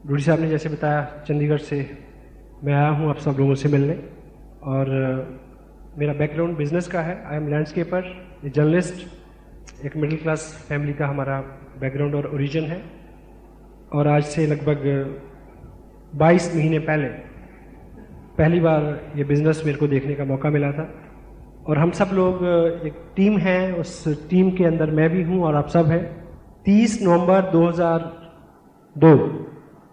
रूडी साहब ने जैसे बताया, चंडीगढ़ से मैं आया हूँ आप सब लोगों से मिलने, और मेरा बैकग्राउंड बिजनेस का है। I am landscaper, a journalist, एक मिडिल क्लास फैमिली का हमारा बैकग्राउंड और ओरिजिन है। और आज से लगभग 22 महीने पहली बार ये बिज़नेस मेरे को देखने का मौका मिला था। और हम सब लोग एक टीम है, उस टीम के अंदर मैं भी हूँ और आप सब हैं। 30 नवंबर 2002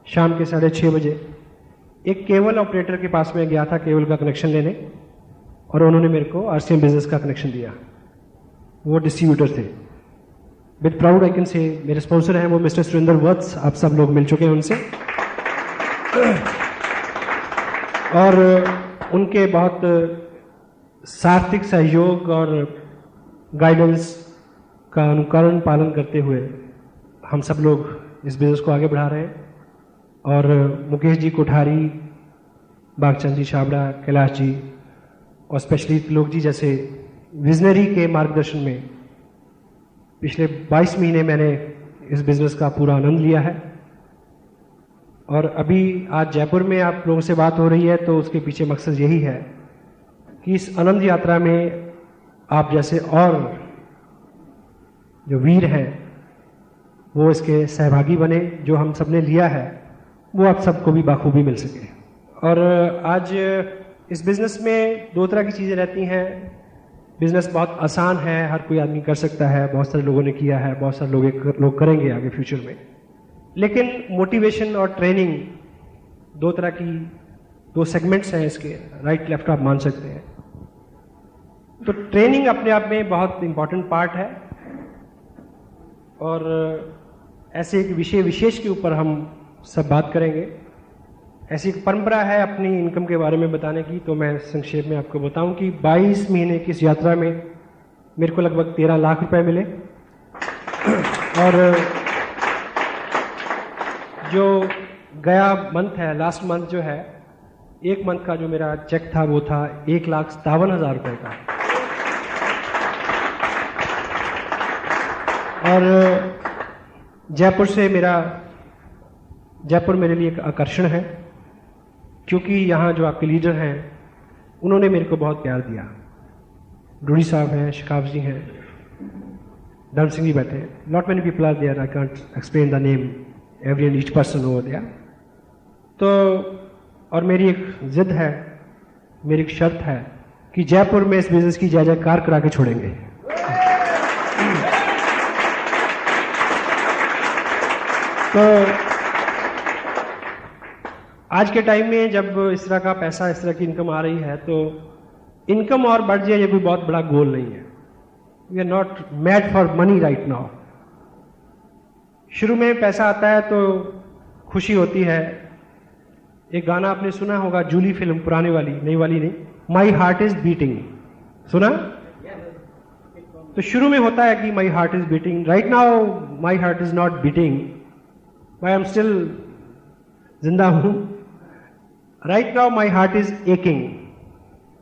शाम के 6:30 बजे एक केबल ऑपरेटर के पास में गया था केबल का कनेक्शन लेने, और उन्होंने मेरे को आरसीएम बिजनेस का कनेक्शन दिया। वो डिस्ट्रीब्यूटर थे। With proud I can say मेरे स्पॉन्सर हैं वो मिस्टर सुरेंद्र वत्स, आप सब लोग मिल चुके हैं उनसे। और उनके बहुत सार्थक सहयोग और गाइडेंस का अनुकरण पालन करते हुए हम सब लोग इस बिज़नेस को आगे बढ़ा रहे हैं। और मुकेश जी कोठारी, बागचंद जी छाबड़ा, कैलाश जी और स्पेशली त्रिलोक जी जैसे विजनरी के मार्गदर्शन में पिछले 22 महीने मैंने इस बिज़नेस का पूरा आनंद लिया है। और अभी आज जयपुर में आप लोगों से बात हो रही है तो उसके पीछे मकसद यही है कि इस आनंद यात्रा में आप जैसे और जो वीर हैं वो इसके सहभागी बने। जो हम सब ने लिया है वो आप सबको भी बाखूबी मिल सके। और आज इस बिज़नेस में दो तरह की चीज़ें रहती हैं। बिज़नेस बहुत आसान है, हर कोई आदमी कर सकता है, बहुत सारे लोगों ने किया है, बहुत सारे लोग करेंगे आगे फ्यूचर में। लेकिन मोटिवेशन और ट्रेनिंग दो तरह की, दो सेगमेंट्स हैं इसके, राइट लेफ्ट आप मान सकते हैं। तो ट्रेनिंग अपने आप में बहुत इंपॉर्टेंट पार्ट है। और ऐसे एक विषय विशेष के ऊपर हम सब बात करेंगे। ऐसी एक परंपरा है अपनी इनकम के बारे में बताने की, तो मैं संक्षेप में आपको बताऊं कि 22 महीने की इस यात्रा में मेरे को लगभग 13 लाख रुपए मिले। और जो गया मंथ है, लास्ट मंथ जो है, एक मंथ का जो मेरा चेक था वो था 1,57,000 रुपए का। और जयपुर मेरे लिए एक आकर्षण है, क्योंकि यहाँ जो आपके लीडर हैं उन्होंने मेरे को बहुत प्यार दिया। रूडी साहब हैं, शिकाफ जी हैं, धर्म सिंह जी बैठे हैं, not many people are there, I can't explain the name every and each person over there. तो और मेरी एक जिद है, मेरी एक शर्त है कि जयपुर में इस बिजनेस की जय जयकार करा के छोड़ेंगे। तो आज के टाइम में जब इस तरह का पैसा, इस तरह की इनकम आ रही है, तो इनकम और बढ़ जाए ये कोई बहुत बड़ा गोल नहीं है। We are not mad for money right now. शुरू में पैसा आता है तो खुशी होती है। एक गाना आपने सुना होगा, जूली फिल्म, पुराने वाली, नई वाली नहीं, माई हार्ट इज बीटिंग, सुना? तो शुरू में होता है कि my heart is beating. Right now my heart is not beating, I am still जिंदा हूं। Right now my heart is aching.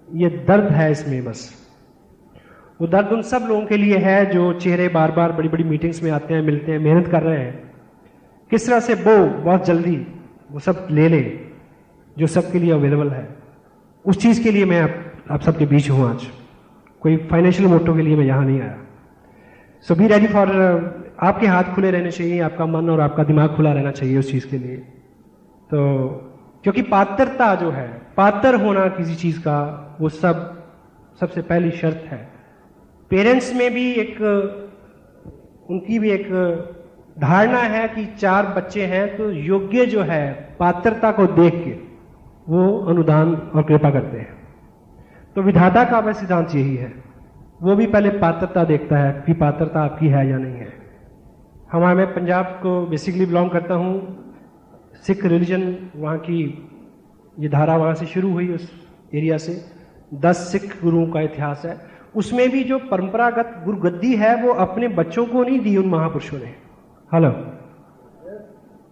ये दर्द है इसमें, बस वो दर्द उन सब लोगों के लिए है जो चेहरे बार बार बड़ी बड़ी मीटिंग्स में आते हैं, मिलते हैं, मेहनत कर रहे हैं, किस तरह से वो बहुत जल्दी वो सब ले ले जो सबके लिए अवेलेबल है। उस चीज के लिए मैं आप सबके बीच हूं आज। कोई फाइनेंशियल मोटो के लिए मैं यहां नहीं आया। सो बी रेडी फॉर, आपके हाथ खुले रहने चाहिए, आपका मन और आपका दिमाग खुला रहना चाहिए उस चीज के लिए। तो क्योंकि पात्रता जो है, पात्र होना किसी चीज का, वो सबसे पहली शर्त है। पेरेंट्स में भी उनकी भी एक धारणा है कि 4 बच्चे हैं तो योग्य जो है, पात्रता को देख के वो अनुदान और कृपा करते हैं। तो विधाता का वह सिद्धांत यही है, वो भी पहले पात्रता देखता है कि पात्रता आपकी है या नहीं है। मैं पंजाब को बेसिकली बिलोंग करता हूँ। सिख रिलीजन, वहाँ की ये धारा वहाँ से शुरू हुई, उस एरिया से 10 सिख गुरुओं का इतिहास है। उसमें भी जो परंपरागत गुरुगद्दी है वो अपने बच्चों को नहीं दी उन महापुरुषों ने। हेलो,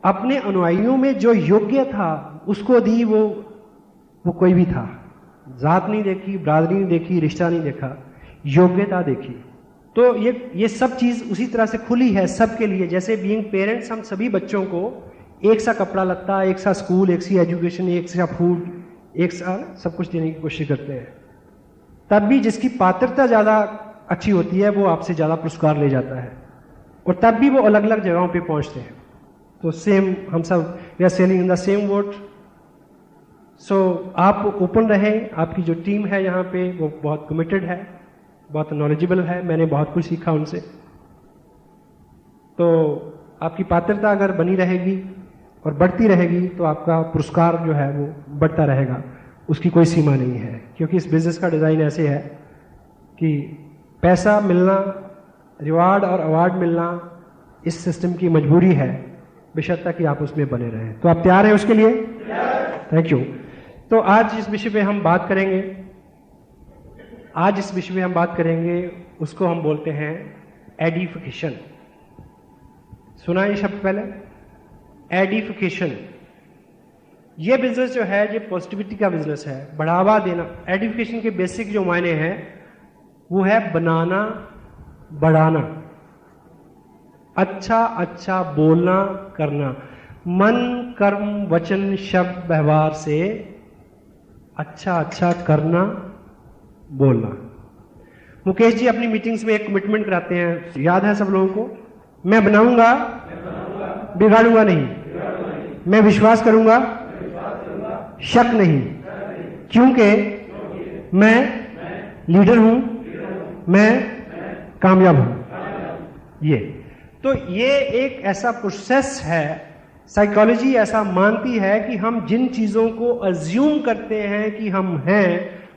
अपने अनुयायियों में जो योग्य था उसको दी। वो कोई भी था, जात नहीं देखी, बरादरी नहीं देखी, रिश्ता नहीं देखा, योग्यता देखी। तो ये सब चीज उसी तरह से खुली है सबके लिए। जैसे बीइंग पेरेंट्स हम सभी बच्चों को एक सा कपड़ा लत्ता, एक सा स्कूल, एक सी एजुकेशन, एक सा फूड, एक सा सब कुछ देने की कोशिश करते हैं। तब भी जिसकी पात्रता ज़्यादा अच्छी होती है वो आपसे ज़्यादा पुरस्कार ले जाता है, और तब भी वो अलग अलग जगहों पे पहुंचते हैं। तो सेम हम सब we are sailing in the same boat. So आप ओपन रहें, आपकी जो टीम है यहाँ पे वो बहुत कमिटेड है, बहुत नॉलेजेबल है, मैंने बहुत कुछ सीखा उनसे। तो आपकी पात्रता अगर बनी रहेगी और बढ़ती रहेगी तो आपका पुरस्कार जो है वो बढ़ता रहेगा, उसकी कोई सीमा नहीं है। क्योंकि इस बिज़नेस का डिज़ाइन ऐसे है कि पैसा मिलना, रिवार्ड और अवार्ड मिलना इस सिस्टम की मजबूरी है, बेशर्त कि आप उसमें बने रहें। तो आप तैयार हैं उसके लिए? Thank you. तो आज इस विषय पे हम बात करेंगे, उसको हम बोलते हैं एडिफिकेशन। सुना ये शब्द पहले? एडिफिकेशन। ये बिजनेस जो है ये पॉजिटिविटी का बिजनेस है, बढ़ावा देना। एडिफिकेशन के बेसिक जो मायने हैं वो है बनाना, बढ़ाना, अच्छा अच्छा बोलना, करना, मन कर्म वचन शब्द व्यवहार से अच्छा अच्छा करना, बोलना। मुकेश जी अपनी मीटिंग्स में एक कमिटमेंट कराते हैं, याद है सब लोगों को? मैं बनाऊंगा, बिगाड़ूंगा नहीं, मैं विश्वास करूंगा, शक नहीं, क्योंकि मैं लीडर हूं, मैं कामयाब हूं। ये एक ऐसा प्रोसेस है, साइकोलॉजी ऐसा मानती है कि हम जिन चीजों को अज्यूम करते हैं कि हम हैं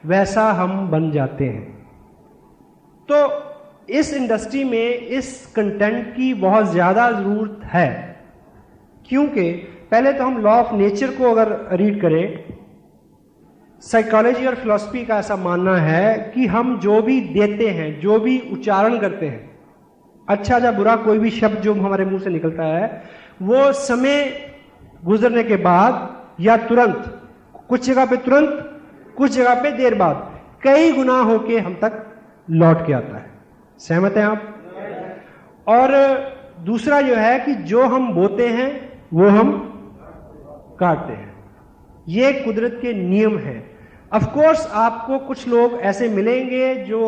वैसा हम बन जाते हैं। तो इस इंडस्ट्री में इस कंटेंट की बहुत ज्यादा जरूरत है, क्योंकि पहले तो हम लॉ ऑफ नेचर को अगर रीड करें, साइकोलॉजी और फिलॉसफी का ऐसा मानना है कि हम जो भी देते हैं, जो भी उच्चारण करते हैं, अच्छा या बुरा कोई भी शब्द जो हमारे मुंह से निकलता है, वो समय गुजरने के बाद या तुरंत, कुछ जगह पे तुरंत, कुछ जगह पे देर बाद, कई गुना होके हम तक लौट के आता है। सहमत हैं आप? और दूसरा जो है कि जो हम बोते हैं वो हम काटते हैं। ये कुदरत के नियम हैं। ऑफ कोर्स आपको कुछ लोग ऐसे मिलेंगे जो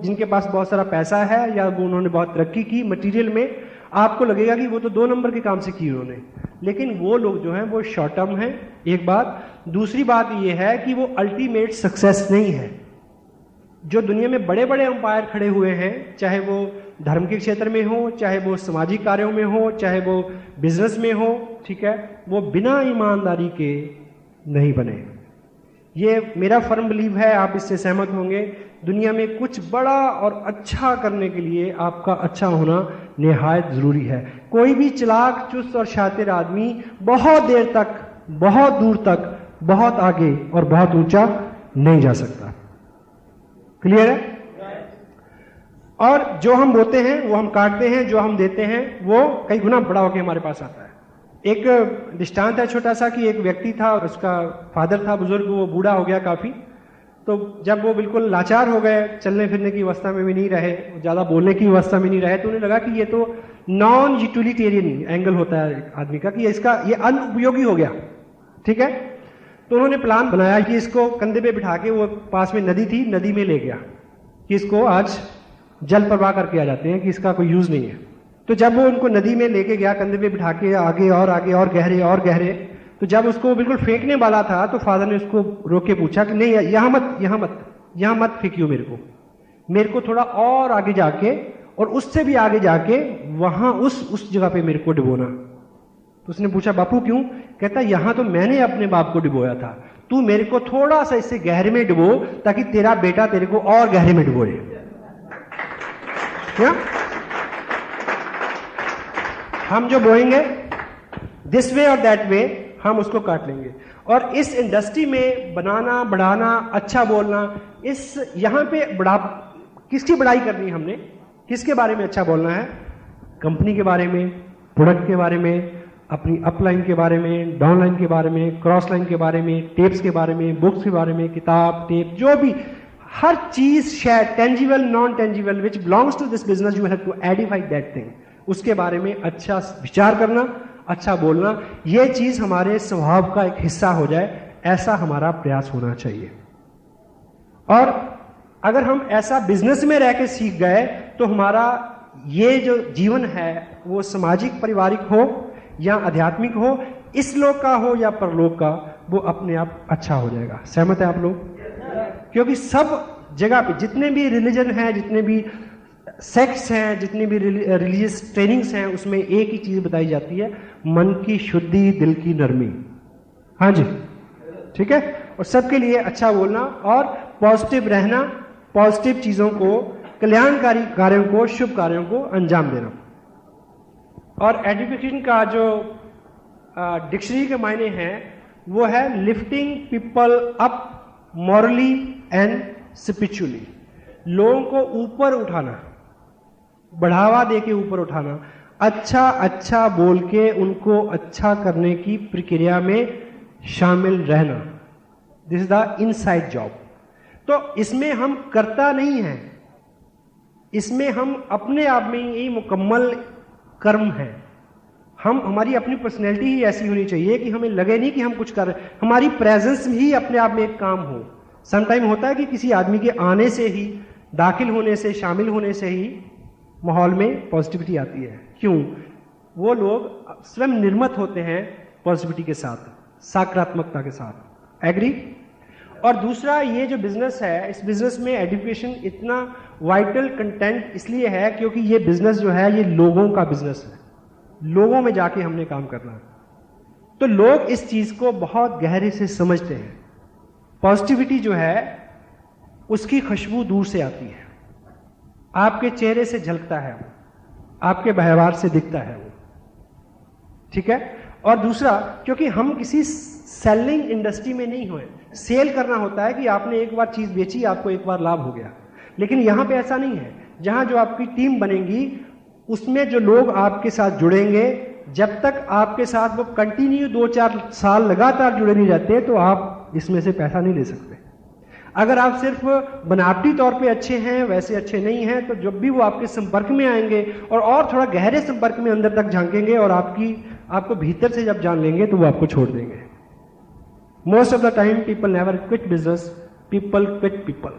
जिनके पास बहुत सारा पैसा है या वो उन्होंने बहुत तरक्की की मटेरियल में, आपको लगेगा कि वो तो 2 नंबर के काम से की उन्होंने, लेकिन वो लोग जो हैं वो शॉर्ट टर्म हैं, एक बात। दूसरी बात ये है कि वो अल्टीमेट सक्सेस नहीं है। जो दुनिया में बड़े बड़े अंपायर खड़े हुए हैं, चाहे वो धर्म के क्षेत्र में हो, चाहे वो सामाजिक कार्यों में हो, चाहे वो बिजनेस में हो, ठीक है, वो बिना ईमानदारी के नहीं बने। ये मेरा फर्म बिलीव है, आप इससे सहमत होंगे। दुनिया में कुछ बड़ा और अच्छा करने के लिए आपका अच्छा होना निहायत जरूरी है। कोई भी चालाक, चुस्त और शातिर आदमी बहुत देर तक, बहुत दूर तक, बहुत आगे और बहुत ऊंचा नहीं जा सकता। क्लियर है? और जो हम बोते हैं वो हम काटते हैं, जो हम देते हैं वो कई गुना बड़ा होकर हमारे पास आता है। एक दृष्टांत है छोटा सा कि एक व्यक्ति था, उसका फादर था बुजुर्ग, वो बूढ़ा हो गया काफी। तो जब वो बिल्कुल लाचार हो गए, चलने फिरने की अवस्था में भी नहीं रहे, ज्यादा बोलने की अवस्था में नहीं रहे, तो उन्हें लगा कि ये तो नॉन यूटिलिटेरियन एंगल होता है आदमी का, कि ये अनुपयोगी हो गया। ठीक है, तो उन्होंने प्लान बनाया कि इसको कंधे पे बिठा के, वो पास में नदी थी, नदी में ले गया कि इसको आज जल प्रवाह करके आ जाते हैं, कि इसका कोई यूज नहीं है। तो जब वो उनको नदी में लेके गया, कंधे पे बिठा के, आगे और गहरे और गहरे, तो जब उसको बिल्कुल फेंकने वाला था तो फादर ने उसको रोक के पूछा कि नहीं, यहाँ मत फेंकियो, मेरे को थोड़ा और आगे जाके, और उससे भी आगे जाके वहां उस जगह पे मेरे को डुबोना। तो उसने पूछा बापू क्यों? कहता यहां तो मैंने अपने बाप को डुबोया था, तू मेरे को थोड़ा सा इससे गहरे में डुबो ताकि तेरा बेटा तेरे को और गहरे में डुबोए। क्या हम जो बोएंगे दिस वे और दैट वे, हम उसको काट लेंगे। और इस इंडस्ट्री में बनाना, बढ़ाना, अच्छा बोलना, इस यहां पे किसकी बड़ाई करनी है हमने? किसके बारे में अच्छा बोलना है? कंपनी के बारे में, प्रोडक्ट के बारे में, अपनी अपलाइन के बारे में, डाउनलाइन के बारे में, क्रॉस लाइन के बारे में, टेप्स के बारे में, बुक्स के बारे में, किताब, टेप, जो भी हर चीज, share, tangible, non tangible, which belongs to this business, you have to edify that thing. उसके बारे में अच्छा विचार करना, अच्छा बोलना, ये चीज हमारे स्वभाव का एक हिस्सा हो जाए, ऐसा हमारा प्रयास होना चाहिए। और अगर हम ऐसा बिजनेस में रह के सीख गए तो हमारा ये जो जीवन है वो सामाजिक पारिवारिक हो या आध्यात्मिक हो, इस लोक का हो या परलोक का, वो अपने आप अच्छा हो जाएगा। सहमत है आप लोग? क्योंकि सब जगह पे जितने भी रिलीजन हैं, जितने भी सेक्ट्स हैं, जितनी भी रिलीजियस ट्रेनिंग्स हैं, उसमें एक ही चीज बताई जाती है, मन की शुद्धि, दिल की नरमी। हाँ जी, ठीक है। और सबके लिए अच्छा बोलना और पॉजिटिव रहना, पॉजिटिव चीजों को, कल्याणकारी कार्यों को, शुभ कार्यों को अंजाम देना। और एजुकेशन का जो डिक्शनरी के मायने हैं वो है lifting people up morally and spiritually. लोगों को ऊपर उठाना, बढ़ावा देके ऊपर उठाना, अच्छा अच्छा बोल के उनको अच्छा करने की प्रक्रिया में शामिल रहना। This is the inside job. तो इसमें हम करता नहीं है, इसमें हम अपने आप में ही मुकम्मल कर्म है। हम, हमारी अपनी पर्सनैलिटी ही ऐसी होनी चाहिए कि हमें लगे नहीं कि हम कुछ कर रहे हैं, हमारी प्रेजेंस ही अपने आप में एक काम हो। समटाइम होता है कि किसी आदमी के आने से ही, दाखिल होने से, शामिल होने से ही माहौल में पॉजिटिविटी आती है। क्यों? वो लोग स्वयं निर्मित होते हैं पॉजिटिविटी के साथ, सकारात्मकता के साथ। एग्री? और दूसरा, ये जो बिजनेस है, इस बिजनेस में एजुकेशन इतना वाइटल कंटेंट इसलिए है क्योंकि ये बिजनेस जो है ये लोगों का बिजनेस है, लोगों में जाके हमने काम करना है। तो लोग इस चीज को बहुत गहरे से समझते हैं। पॉजिटिविटी जो है उसकी खुशबू दूर से आती है, आपके चेहरे से झलकता है वो, आपके व्यवहार से दिखता है वो, ठीक है। और दूसरा, क्योंकि हम किसी सेलिंग इंडस्ट्री में नहीं हुए, सेल करना होता है कि आपने एक बार चीज बेची, आपको एक बार लाभ हो गया। लेकिन यहां पे ऐसा नहीं है। जहां जो आपकी टीम बनेगी उसमें जो लोग आपके साथ जुड़ेंगे, जब तक आपके साथ वो कंटिन्यू 2-4 साल लगातार जुड़े नहीं रहते तो आप इसमें से पैसा नहीं ले सकते। अगर आप सिर्फ बनावटी तौर पे अच्छे हैं, वैसे अच्छे नहीं हैं, तो जब भी वो आपके संपर्क में आएंगे और थोड़ा गहरे संपर्क में अंदर तक झांकेंगे और आपको भीतर से जब जान लेंगे तो वो आपको छोड़ देंगे। Most of the time people never quit business, people quit people.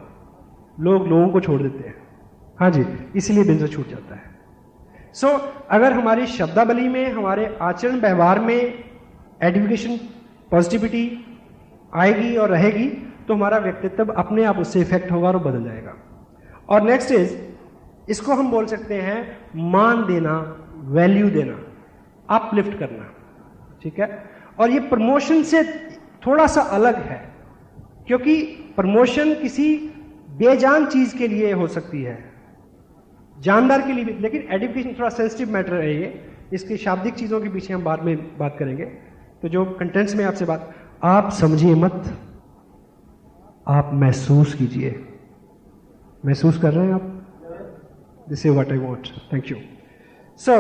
लोग लोगों को छोड़ देते हैं। हाँ जी, इसलिए बिजनेस छूट जाता है। सो अगर हमारी शब्दावली में, हमारे आचरण व्यवहार में एजुकेशन, पॉजिटिविटी आएगी और रहेगी तो हमारा व्यक्तित्व अपने आप उससे इफेक्ट होगा और बदल जाएगा। और नेक्स्ट इज, इसको हम बोल सकते हैं मान देना, वैल्यू देना, अपलिफ्ट करना, ठीक है। और ये प्रमोशन से थोड़ा सा अलग है, क्योंकि प्रमोशन किसी बेजान चीज के लिए हो सकती है, जानदार के लिए भी। लेकिन एजुकेशन थोड़ा सेंसिटिव मैटर है ये, इसकी शाब्दिक चीजों के पीछे हम बाद में बात करेंगे। तो जो कंटेंट्स में आपसे बात, आप समझिए मत, आप महसूस कीजिए। महसूस कर रहे हैं आप? This is what I want. Thank you. So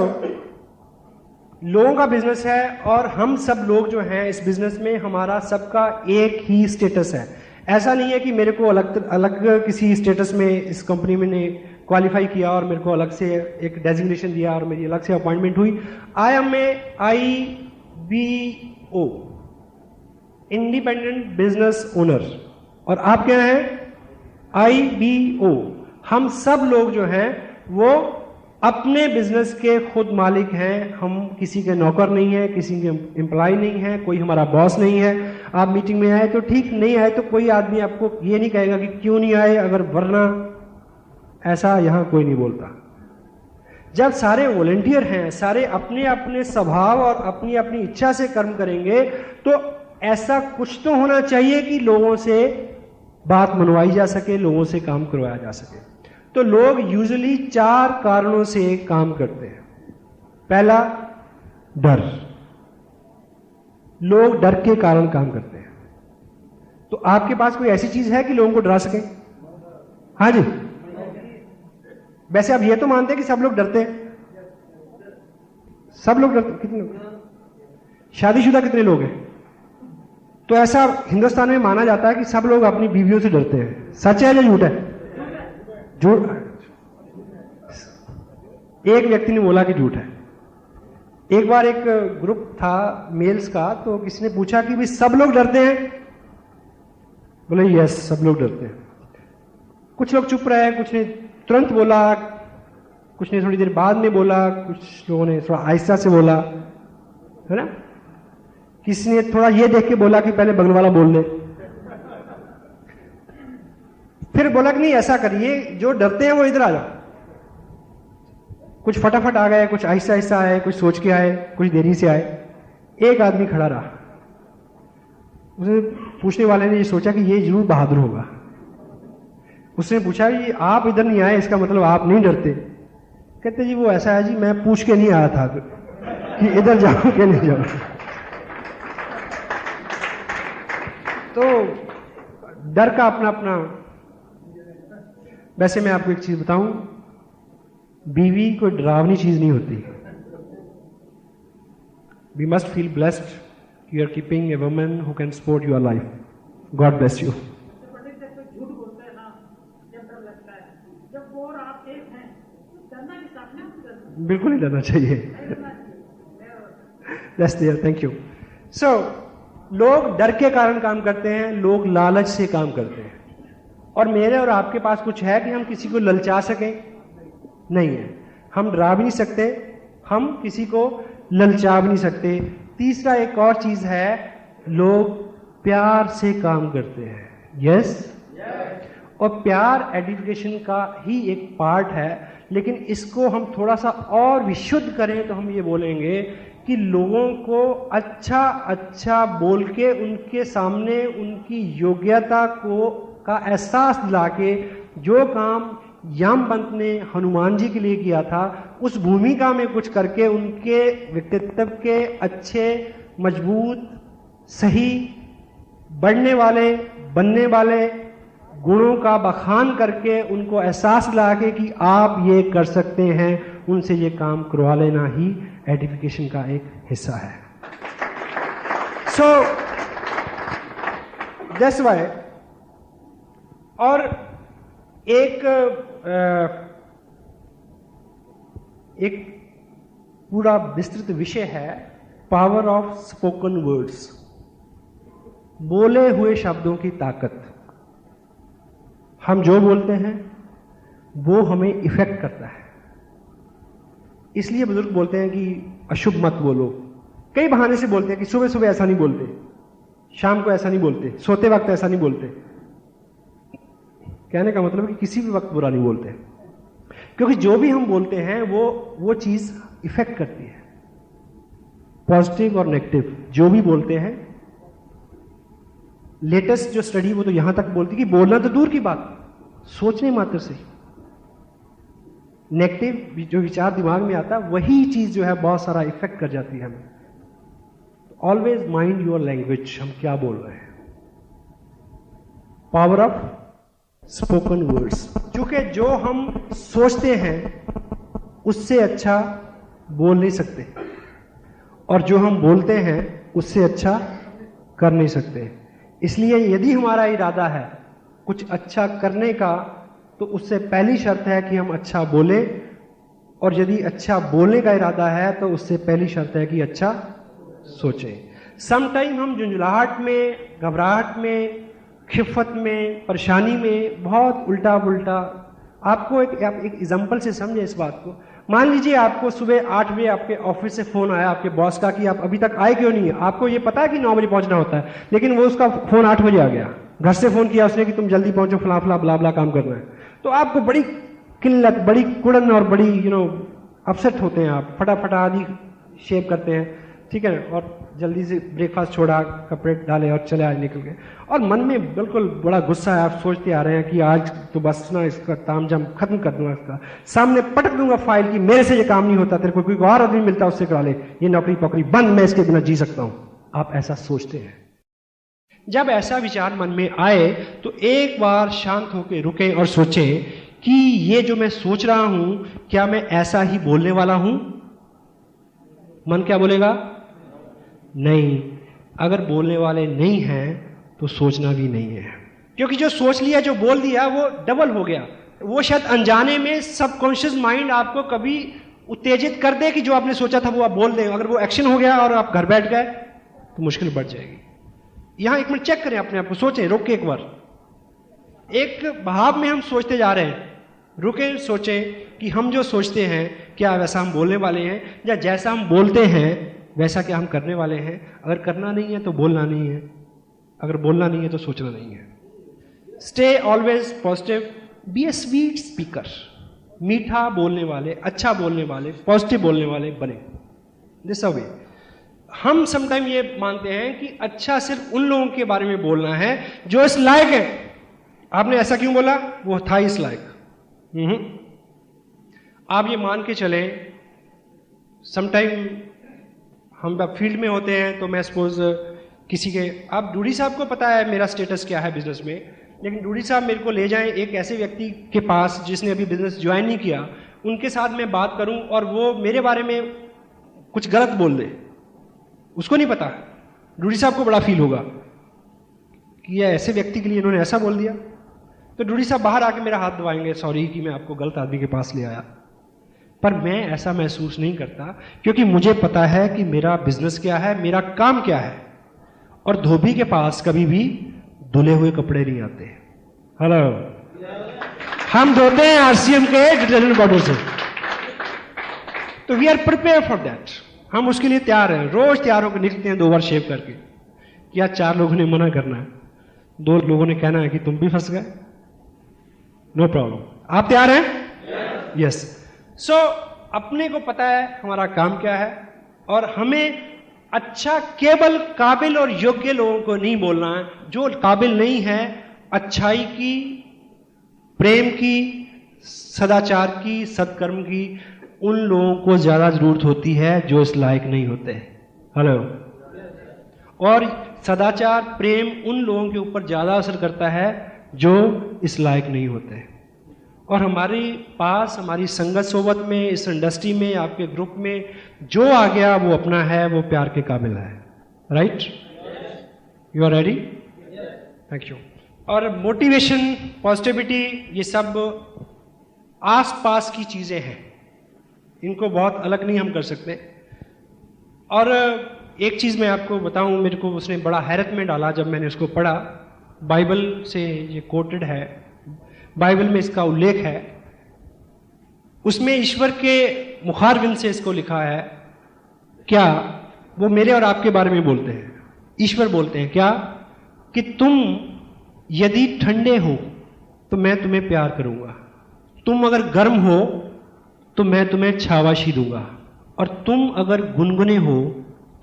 लोगों का बिजनेस है और हम सब लोग जो हैं इस बिजनेस में, हमारा सबका एक ही स्टेटस है। ऐसा नहीं है कि मेरे को अलग किसी स्टेटस में इस कंपनी में ने क्वालिफाई किया और मेरे को अलग से एक डेजिग्नेशन दिया और मेरी अलग से अपॉइंटमेंट हुई। I am a IBO, independent business owner, और आप क्या हैं? IBO। हम सब लोग जो हैं वो अपने बिजनेस के खुद मालिक हैं। हम किसी के नौकर नहीं हैं, किसी के एम्प्लॉय नहीं हैं, कोई हमारा बॉस नहीं है। आप मीटिंग में आए तो ठीक, नहीं आए तो कोई आदमी आपको ये नहीं कहेगा कि क्यों नहीं आए, अगर वरना, ऐसा यहां कोई नहीं बोलता। जब सारे वॉलंटियर हैं, सारे अपने अपने स्वभाव और अपनी अपनी इच्छा से कर्म करेंगे, तो ऐसा कुछ तो होना चाहिए कि लोगों से बात मनवाई जा सके, लोगों से काम करवाया जा सके। तो लोग यूजुअली 4 कारणों से काम करते हैं। पहला, डर। लोग डर के कारण काम करते हैं। तो आपके पास कोई ऐसी चीज है कि लोगों को डरा सके? हाँ जी। वैसे आप ये तो मानते हैं कि सब लोग डरते हैं? सब लोग डरते? कितने लोग? शादीशुदा कितने लोग हैं? तो ऐसा हिंदुस्तान में माना जाता है कि सब लोग अपनी बीवियों से डरते हैं। सच है या झूठ है? झूठ। एक व्यक्ति ने बोला कि झूठ है। एक बार एक ग्रुप था मेल्स का, तो किसी ने पूछा कि भाई सब लोग डरते हैं? बोले यस, सब लोग डरते हैं। कुछ लोग चुप रहे, कुछ ने तुरंत बोला, कुछ ने थोड़ी देर बाद में बोला, कुछ लोगों ने थोड़ा आहिस्ता से बोला, है ना। किसी ने थोड़ा ये देख के बोला कि पहले बगल वाला बोल ले, फिर बोला कि नहीं ऐसा करिए, जो डरते हैं वो इधर आ जाओ। कुछ फटाफट आ गए, कुछ आहिस्ता आहिस्ता आए, कुछ सोच के आए, कुछ देरी से आए। एक आदमी खड़ा रहा। उसे पूछने वाले ने ये सोचा कि ये जरूर बहादुर होगा। उसने पूछा कि आप इधर नहीं आए, इसका मतलब आप नहीं डरते? कहते जी वो ऐसा है जी, मैं पूछ के नहीं आया था कि इधर जाऊं कि नहीं जाऊं। तो डर का अपना अपना। वैसे मैं आपको एक चीज बताऊं, बीवी कोई डरावनी चीज नहीं होती। We must feel blessed you are keeping a woman who can support your life. God bless you. झूठ बोलते हैं ना, जब डर लगता है, जब वो और आप एक हैं, तो डरना नहीं, सामने डरना, बिल्कुल नहीं डरना चाहिए। That's there, thank you. So, लोग डर के कारण काम करते हैं, लोग लालच से काम करते हैं। और मेरे और आपके पास कुछ है कि हम किसी को ललचा सकें? नहीं है। हम डरा भी नहीं सकते, हम किसी को ललचा भी नहीं सकते। तीसरा एक और चीज है, लोग प्यार से काम करते हैं। यस? और प्यार एडिफिकेशन का ही एक पार्ट है, लेकिन इसको हम थोड़ा सा और विशुद्ध करें तो हम ये बोलेंगे कि लोगों को अच्छा अच्छा बोल के उनके सामने उनकी योग्यता को का एहसास दिला के, जो काम यामवंत ने हनुमान जी के लिए किया था, उस भूमिका में कुछ करके उनके व्यक्तित्व के अच्छे, मजबूत, सही, बढ़ने वाले, बनने वाले गुणों का बखान करके उनको एहसास दिला के कि आप ये कर सकते हैं, उनसे ये काम करवा लेना ही एडिफिकेशन का एक हिस्सा है। So that's why. और एक पूरा विस्तृत विषय है पावर ऑफ स्पोकन वर्ड्स, बोले हुए शब्दों की ताकत। हम जो बोलते हैं वो हमें इफेक्ट करता है। इसलिए बुजुर्ग बोलते हैं कि अशुभ मत बोलो। कई बहाने से बोलते हैं कि सुबह सुबह ऐसा नहीं बोलते, शाम को ऐसा नहीं बोलते, सोते वक्त ऐसा नहीं बोलते। कहने का मतलब है कि किसी भी वक्त बुरा नहीं बोलते, क्योंकि जो भी हम बोलते हैं वो चीज इफेक्ट करती है, पॉजिटिव और नेगेटिव। जो भी बोलते हैं, लेटेस्ट जो स्टडी वो तो यहां तक बोलती कि बोलना तो दूर की बात, सोचने मात्र से नेगेटिव जो विचार दिमाग में आता है, वही चीज जो है बहुत सारा इफेक्ट कर जाती है हमें। ऑलवेज माइंड योर लैंग्वेज, हम क्या बोल रहे हैं। पावर ऑफ स्पोकन वर्ड्स, क्योंकि जो हम सोचते हैं उससे अच्छा बोल नहीं सकते, और जो हम बोलते हैं उससे अच्छा कर नहीं सकते। इसलिए यदि हमारा इरादा है कुछ अच्छा करने का, तो उससे पहली शर्त है कि हम अच्छा बोलें, और यदि अच्छा बोलने का इरादा है तो उससे पहली शर्त है कि अच्छा सोचें। समटाइम हम झुंझलाहट में, घबराहट में, खिफत में, परेशानी में बहुत उल्टा पुल्टा। आपको एक एग्जाम्पल से समझे इस बात को। मान लीजिए आपको सुबह 8 बजे आपके ऑफिस से फोन आया आपके बॉस का कि आप अभी तक आए क्यों नहीं है। आपको ये पता है कि 9 बजे पहुंचना होता है, लेकिन वो उसका फोन 8 बजे आ गया। घर से फोन किया उसने कि तुम जल्दी पहुंचो, फला फला ब्ला ब्ला काम करना है। तो आपको बड़ी किल्लत, बड़ी कुड़न और बड़ी अपसेट होते हैं। आप फटाफट आदि शेव करते हैं, ठीक है, और जल्दी से ब्रेकफास्ट छोड़ा, कपड़े डाले और चले आज निकल गए। और मन में बिल्कुल बड़ा गुस्सा है। आप सोचते आ रहे हैं कि आज तो बस ना इसका तामझाम खत्म कर दूंगा, इसका सामने पटक दूंगा फाइल की मेरे से ये काम नहीं होता, तेरे को कोई और आदमी मिलता उससे करा ले, ये नौकरी पकड़ी बंद, मैं इसके बिना जी सकता हूं। आप ऐसा सोचते हैं। जब ऐसा विचार मन में आए तो एक बार शांत होकर रुकें और सोचें कि ये जो मैं सोच रहा हूं, क्या मैं ऐसा ही बोलने वाला हूं? मन क्या बोलेगा? नहीं। अगर बोलने वाले नहीं हैं तो सोचना भी नहीं है, क्योंकि जो सोच लिया, जो बोल दिया, वो डबल हो गया। वो शायद अनजाने में सबकॉन्शियस माइंड आपको कभी उत्तेजित कर दे कि जो आपने सोचा था वो आप बोल दें। अगर वो एक्शन हो गया और आप घर बैठ गए तो मुश्किल बढ़ जाएगी। यहां एक मिनट चेक करें अपने आप को, सोचें, रोक के एक बार, एक भाव में हम सोचते जा रहे हैं, रुके, सोचें कि हम जो सोचते हैं क्या वैसा हम बोलने वाले हैं, या जैसा हम बोलते हैं वैसा क्या हम करने वाले हैं। अगर करना नहीं है तो बोलना नहीं है, अगर बोलना नहीं है तो सोचना नहीं है। Stay always positive, be a sweet speaker, मीठा बोलने वाले, अच्छा बोलने वाले, पॉजिटिव बोलने वाले बने। दिस वे हम समटाइम ये मानते हैं कि अच्छा सिर्फ उन लोगों के बारे में बोलना है जो इस लायक है। आपने ऐसा क्यों बोला, वो था इस लायक। आप ये मान के चलें, समटाइम हम फील्ड में होते हैं तो मैं सपोज किसी के, आप डूडी साहब को पता है मेरा स्टेटस क्या है बिजनेस में, लेकिन डूडी साहब मेरे को ले जाएं एक ऐसे व्यक्ति के पास जिसने अभी बिजनेस ज्वाइन नहीं किया, उनके साथ मैं बात करूं और वो मेरे बारे में कुछ गलत बोल दे, उसको नहीं पता, डूडी साहब को बड़ा फील होगा कि ये ऐसे व्यक्ति के लिए इन्होंने ऐसा बोल दिया। तो डूडी साहब बाहर आके मेरा हाथ दबाएंगे, सॉरी कि मैं आपको गलत आदमी के पास ले आया। पर मैं ऐसा महसूस नहीं करता, क्योंकि मुझे पता है कि मेरा बिजनेस क्या है, मेरा काम क्या है। और धोबी के पास कभी भी धुले हुए कपड़े नहीं आते। हेलो, हम धोते हैं आरसीएम के डिटर्जेंट पाउडर से। तो we are prepare for that, हम उसके लिए तैयार हैं। रोज तैयार होकर निकलते हैं 2 बार शेव करके। क्या 4 लोगों ने मना करना है, 2 लोगों ने कहना है कि तुम भी फंस गए, नो प्रॉब्लम। आप तैयार हैं? यस। सो अपने को पता है हमारा काम क्या है, और हमें अच्छा केवल काबिल और योग्य लोगों को नहीं बोलना है। जो काबिल नहीं है, अच्छाई की, प्रेम की, सदाचार की, सत्कर्म की, उन लोगों को ज्यादा जरूरत होती है जो इस लायक नहीं होते। हेलो। और सदाचार, प्रेम उन लोगों के ऊपर ज्यादा असर करता है जो इस लायक नहीं होते। और हमारे पास, हमारी संगत सोबत में, इस इंडस्ट्री में, आपके ग्रुप में जो आ गया वो अपना है, वो प्यार के काबिल है। Right? You are ready? Thank you. और मोटिवेशन, पॉजिटिविटी, ये सब आसपास की चीजें हैं, इनको बहुत अलग नहीं हम कर सकते। और एक चीज मैं आपको बताऊं, मेरे को उसने बड़ा हैरत में डाला जब मैंने उसको पढ़ा। बाइबल से ये कोटेड है, बाइबल में इसका उल्लेख है। उसमें ईश्वर के मुखारबिन से इसको लिखा है। क्या वो मेरे और आपके बारे में बोलते हैं? ईश्वर बोलते हैं क्या कि तुम यदि ठंडे हो तो मैं तुम्हें प्यार करूंगा, तुम अगर गर्म हो तो मैं तुम्हें छावाशी दूंगा, और तुम अगर गुनगुने हो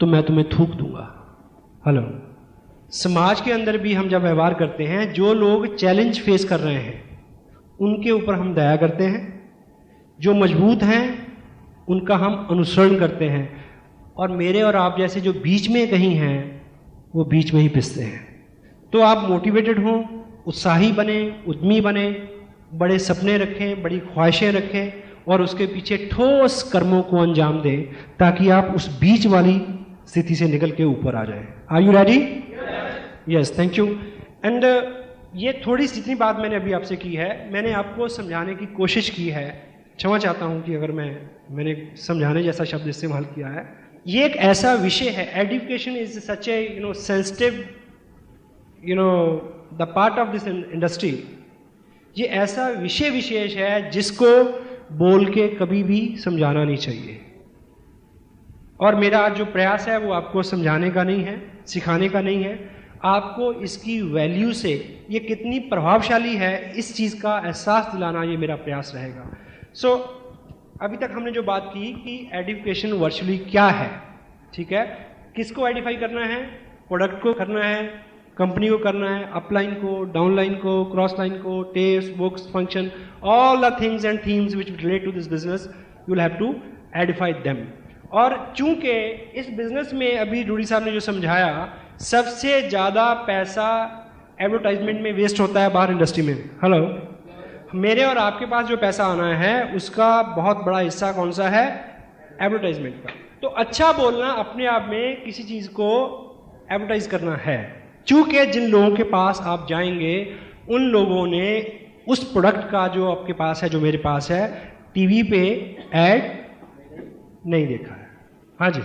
तो मैं तुम्हें थूक दूंगा। हेलो। समाज के अंदर भी हम जब व्यवहार करते हैं, जो लोग चैलेंज फेस कर रहे हैं उनके ऊपर हम दया करते हैं, जो मजबूत हैं उनका हम अनुसरण करते हैं, और मेरे और आप जैसे जो बीच में कहीं हैं वो बीच में ही पिसते हैं। तो आप मोटिवेटेड हों, उत्साही बने, उद्यमी बने, बड़े सपने रखें, बड़ी ख्वाहिशें रखें, और उसके पीछे ठोस कर्मों को अंजाम दें, ताकि आप उस बीच वाली स्थिति से निकल के ऊपर आ जाएं। Are you ready? Yes, thank you. And ये थोड़ी सी, जितनी बात मैंने अभी आपसे की है, मैंने आपको समझाने की कोशिश की है। क्षमा चाहता हूं कि अगर मैंने समझाने जैसा शब्द इस्तेमाल किया है। ये एक ऐसा विषय है, education is such A sensitive the part of this industry. ये ऐसा विषय विशेष है जिसको बोल के कभी भी समझाना नहीं चाहिए। और मेरा आज जो प्रयास है वो आपको समझाने का नहीं है, सिखाने का नहीं है, आपको इसकी वैल्यू से, ये कितनी प्रभावशाली है, इस चीज़ का एहसास दिलाना ये मेरा प्रयास रहेगा। सो अभी तक हमने जो बात की कि एडुकेशन वर्चुअली क्या है, ठीक है, किसको आइडेंटिफाई करना है? प्रोडक्ट को करना है, कंपनी को करना है, अपलाइन को, डाउनलाइन को, क्रॉस लाइन को, test, books, function, all the things and themes which relate to this business, you will have to identify them. और चूंकि इस बिजनेस में अभी डूडी साहब ने जो समझाया, सबसे ज्यादा पैसा एडवर्टाइजमेंट में वेस्ट होता है बाहर इंडस्ट्री में। हेलो। मेरे और आपके पास जो पैसा आना है उसका बहुत बड़ा हिस्सा कौन सा है? एडवर्टाइजमेंट का। तो अच्छा बोलना अपने आप में किसी चीज को एडवर्टाइज करना है। चूंकि जिन लोगों के पास आप जाएंगे उन लोगों ने उस प्रोडक्ट का जो आपके पास है, जो मेरे पास है, टीवी पे ऐड नहीं देखा है। हाँ जी।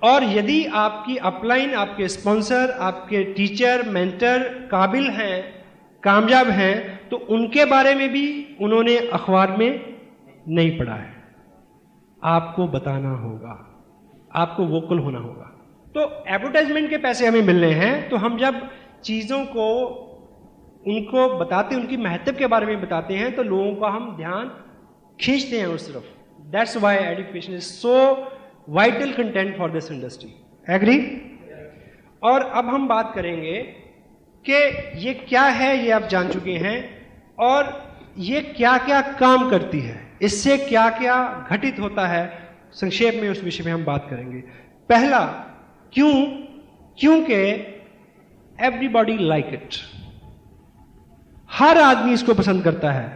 और यदि आपकी अपलाइन, आपके स्पॉन्सर, आपके टीचर, मेंटर काबिल हैं, कामयाब हैं, तो उनके बारे में भी उन्होंने अखबार में नहीं पढ़ा है। आपको बताना होगा, आपको वोकल होना होगा। तो एडवर्टाइजमेंट के पैसे हमें मिल रहे हैं, तो हम जब चीज़ों को उनको बताते, उनकी महत्व के बारे में बताते हैं, तो लोगों का हम ध्यान खींचते हैं उस तरफ। That's why education is so vital content for this industry. Agree? और अब हम बात करेंगे कि ये क्या है, ये आप जान चुके हैं, और ये क्या क्या काम करती है, इससे क्या क्या घटित होता है, संक्षेप में उस विषय में हम बात करेंगे। पहला, क्यों? क्योंकि एवरीबॉडी लाइक इट, हर आदमी इसको पसंद करता है।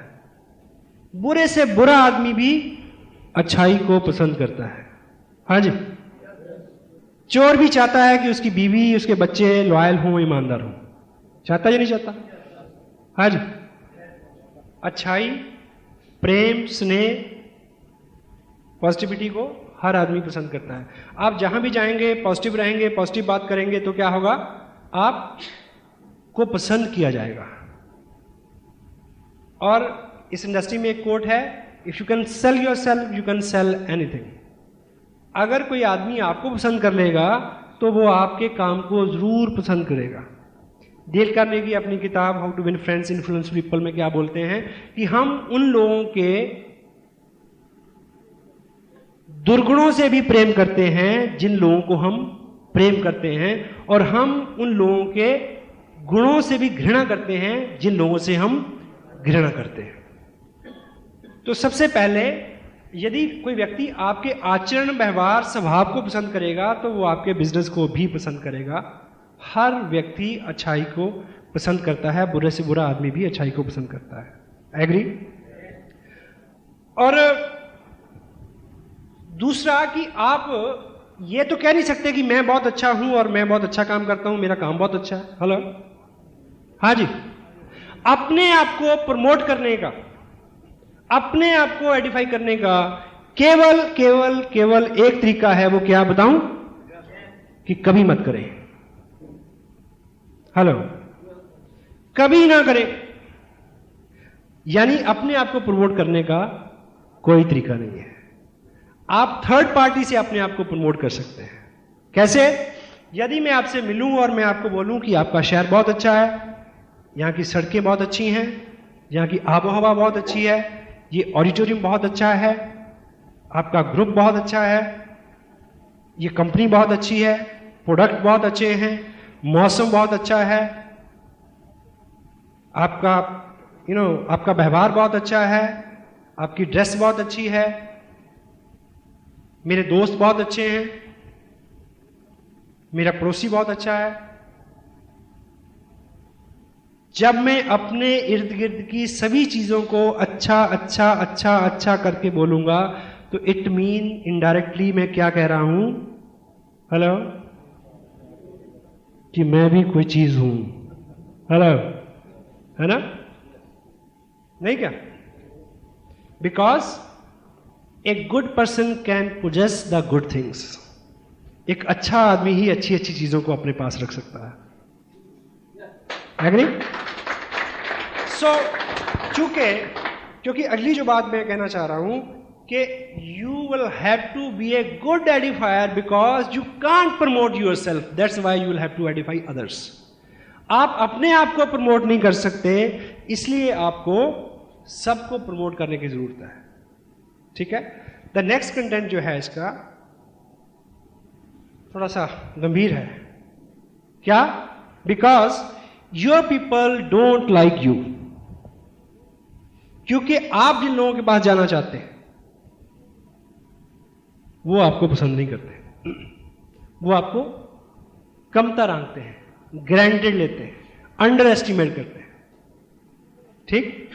बुरे से बुरा आदमी भी अच्छाई को पसंद करता है। हाँ जी। चोर भी चाहता है कि उसकी बीवी, उसके बच्चे लॉयल हों, ईमानदार हों। चाहता या नहीं चाहता? हाँ जी। अच्छाई, प्रेम, स्नेह, पॉजिटिविटी को हर आदमी पसंद करता है। आप जहां भी जाएंगे, पॉजिटिव रहेंगे, पॉजिटिव बात करेंगे, तो क्या होगा? आपको पसंद किया जाएगा। और इस इंडस्ट्री में एक कोट है, if you can sell your self, you can sell anything. अगर कोई आदमी आपको पसंद कर लेगा, तो वो आपके काम को जरूर पसंद करेगा। डेल कार्नेगी अपनी किताब how to win friends, influence people में क्या बोलते हैं कि हम उन लोगों के दुर्गुणों से भी प्रेम करते हैं जिन लोगों को हम प्रेम करते हैं, और हम उन लोगों के गुणों से भी घृणा करते हैं जिन लोगों से हम घृणा करते हैं। तो सबसे पहले, यदि कोई व्यक्ति आपके आचरण, व्यवहार, स्वभाव को पसंद करेगा, तो वो आपके बिजनेस को भी पसंद करेगा। हर व्यक्ति अच्छाई को पसंद करता है, बुरे से बुरा आदमी भी अच्छाई को पसंद करता है। एग्री? और दूसरा कि आप ये तो कह नहीं सकते कि मैं बहुत अच्छा हूं और मैं बहुत अच्छा काम करता हूं, मेरा काम बहुत अच्छा है। हेलो? हाँ जी। अपने आप को प्रमोट करने का, अपने आप को आइडेंटिफाई करने का केवल केवल केवल एक तरीका है। वो क्या बताऊं? कि कभी मत करें। हेलो? कभी ना करें। यानी अपने आप को प्रमोट करने का कोई तरीका नहीं है। आप थर्ड पार्टी से अपने आप को प्रमोट कर सकते हैं। कैसे? यदि मैं आपसे मिलूं और मैं आपको बोलूं कि आपका शहर बहुत अच्छा है, यहां की सड़कें बहुत अच्छी हैं, यहां की आबो हवा बहुत अच्छी है, ये ऑडिटोरियम बहुत अच्छा है, आपका ग्रुप बहुत अच्छा है, ये कंपनी बहुत अच्छी है, प्रोडक्ट बहुत अच्छे हैं, मौसम बहुत अच्छा है, आपका आपका व्यवहार बहुत अच्छा है, आपकी ड्रेस बहुत अच्छी है, मेरे दोस्त बहुत अच्छे हैं, मेरा पड़ोसी बहुत अच्छा है। जब मैं अपने इर्द गिर्द की सभी चीजों को अच्छा अच्छा अच्छा अच्छा करके बोलूंगा, तो इट मीन इनडायरेक्टली मैं क्या कह रहा हूं? हेलो? कि मैं भी कोई चीज हूं। हेलो? है ना? नहीं क्या? Because a good person can possess the good things. एक अच्छा आदमी ही अच्छी अच्छी चीजों को अपने पास रख सकता है। एग्री? सो क्योंकि अगली जो बात मैं कहना चाह रहा हूं कि you will have to be a good edifier because you can't promote yourself, that's why you will have to edify others. आप अपने आप को प्रमोट नहीं कर सकते, इसलिए आपको सबको प्रमोट करने की जरूरत है। ठीक है? द नेक्स्ट कंटेंट जो है इसका थोड़ा सा गंभीर है। क्या? Because your people don't like you. क्योंकि आप जिन लोगों के पास जाना चाहते हैं वो आपको पसंद नहीं करते, वो आपको कमतर आंकते हैं, ग्रांटेड लेते हैं, अंडर एस्टिमेट करते हैं। ठीक?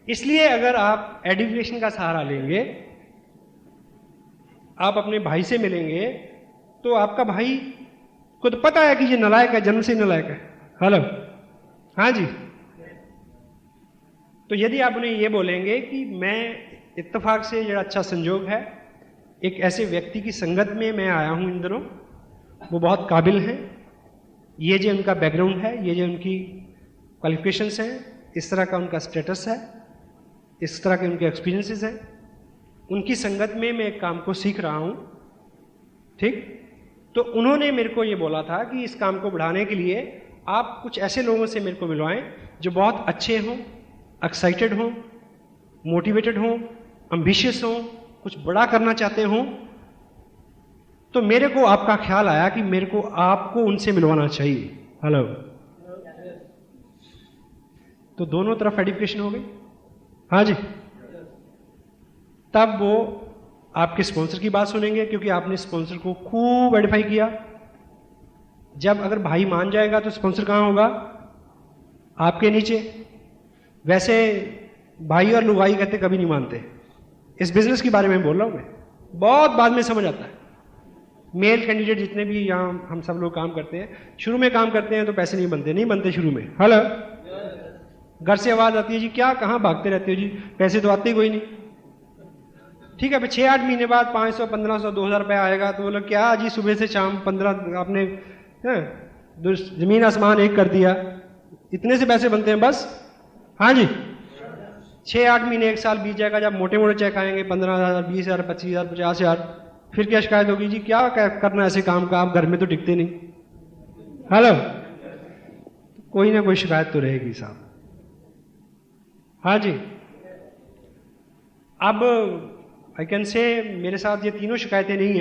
इसलिए अगर आप एजुकेशन का सहारा लेंगे, आप अपने भाई से मिलेंगे, तो आपका भाई को तो पता है कि ये नालायक है, जन्म से नालायक है। हेलो? हाँ जी। तो यदि आप उन्हें ये बोलेंगे कि मैं इत्तेफाक से, जो अच्छा संजोग है, एक ऐसे व्यक्ति की संगत में मैं आया हूं इन दिनों, वो बहुत काबिल हैं। ये जो उनका बैकग्राउंड है, ये जो उनकी क्वालिफिकेशंस हैं, इस तरह का उनका स्टेटस है, इस तरह के उनके एक्सपीरियंसेस हैं, उनकी संगत में मैं एक काम को सीख रहा हूं। ठीक, तो उन्होंने मेरे को ये बोला था कि इस काम को बढ़ाने के लिए आप कुछ ऐसे लोगों से मेरे को मिलवाएं जो बहुत अच्छे हों, एक्साइटेड हों, मोटिवेटेड हों, एम्बिशियस हों, कुछ बड़ा करना चाहते हों। तो मेरे को आपका ख्याल आया कि मेरे को आपको उनसे मिलवाना चाहिए। हेलो, तो दोनों तरफ एडिफिकेशन हो गई। हाँ जी, तब वो आपके स्पॉन्सर की बात सुनेंगे, क्योंकि आपने स्पॉन्सर को खूब एडिफाई किया। जब अगर भाई मान जाएगा तो स्पॉन्सर कहाँ होगा? आपके नीचे। वैसे भाई और लुगाई कहते कभी नहीं मानते। इस बिजनेस के बारे में बोल रहा हूं मैं, बहुत बाद में समझ आता है। मेल कैंडिडेट जितने भी यहाँ हम सब लोग काम करते हैं, शुरू में काम करते हैं तो पैसे नहीं बनते शुरू में। हेलो, घर से आवाज आती है, जी क्या कहाँ भागते रहते हो जी, पैसे तो आते ही कोई नहीं। ठीक है, 6-8 महीने बाद 500, 1500, 2000 रुपये आएगा तो बोला क्या जी, सुबह से शाम 15 आपने जमीन आसमान एक कर दिया, इतने से पैसे बनते हैं बस। हाँ जी, 6-8 महीने 1 साल बीत जाएगा, जब मोटे मोटे चेक आएंगे 15,000, 20,000, 25,000, 50,000, फिर क्या शिकायत होगी, जी क्या करना ऐसे काम का, आप घर में तो टिकते नहीं। हेलो, कोई ना कोई शिकायत तो रहेगी साहब। हाँ जी, अब आई कैन से मेरे साथ ये तीनों शिकायतें नहीं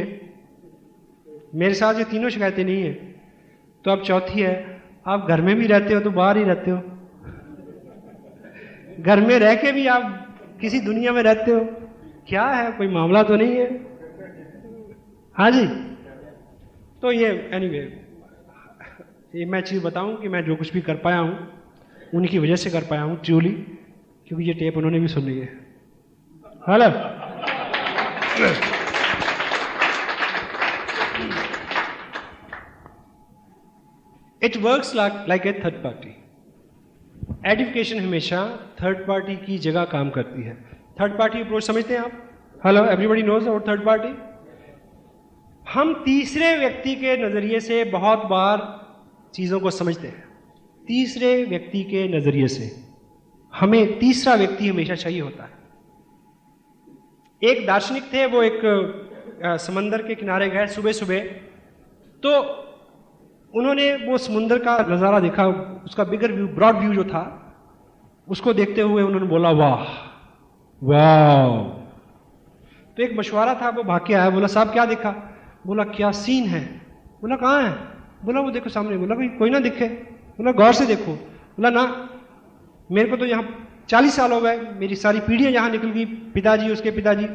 है, तो अब चौथी है, आप घर में भी रहते हो तो बाहर ही रहते हो, घर में रह के भी आप किसी दुनिया में रहते हो, क्या है, कोई मामला तो नहीं है। हाँ जी, तो ये एनीवे ये मैं चीज बताऊं कि मैं जो कुछ भी कर पाया हूं उनकी वजह से कर पाया हूं ट्रूली, क्योंकि ये टेप उन्होंने भी सुनी है। Hello, it works like a third party. Edification हमेशा थर्ड पार्टी की जगह काम करती है। थर्ड पार्टी अप्रोच समझते हैं आप? Hello, everybody knows about third party. हम तीसरे व्यक्ति के नजरिए से बहुत बार चीजों को समझते हैं। तीसरे व्यक्ति के नजरिए से हमें तीसरा व्यक्ति हमेशा चाहिए होता है। एक दार्शनिक थे, वो एक समंदर के किनारे गए सुबह सुबह, तो उन्होंने वो समुद्र का नजारा देखा, उसका बिगर व्यू, ब्रॉड व्यू जो था, उसको देखते हुए उन्होंने बोला वाह वाह। तो एक मशवरा था, वो भाग के आया, बोला साहब क्या देखा? बोला क्या सीन है? बोला कहाँ है? बोला वो देखो सामने। बोला कोई ना दिखे। बोला गौर से देखो। बोला ना, मेरे को तो यहाँ 40 साल हो गए, मेरी सारी पीढ़ियां यहाँ निकल गई, पिताजी उसके पिताजी,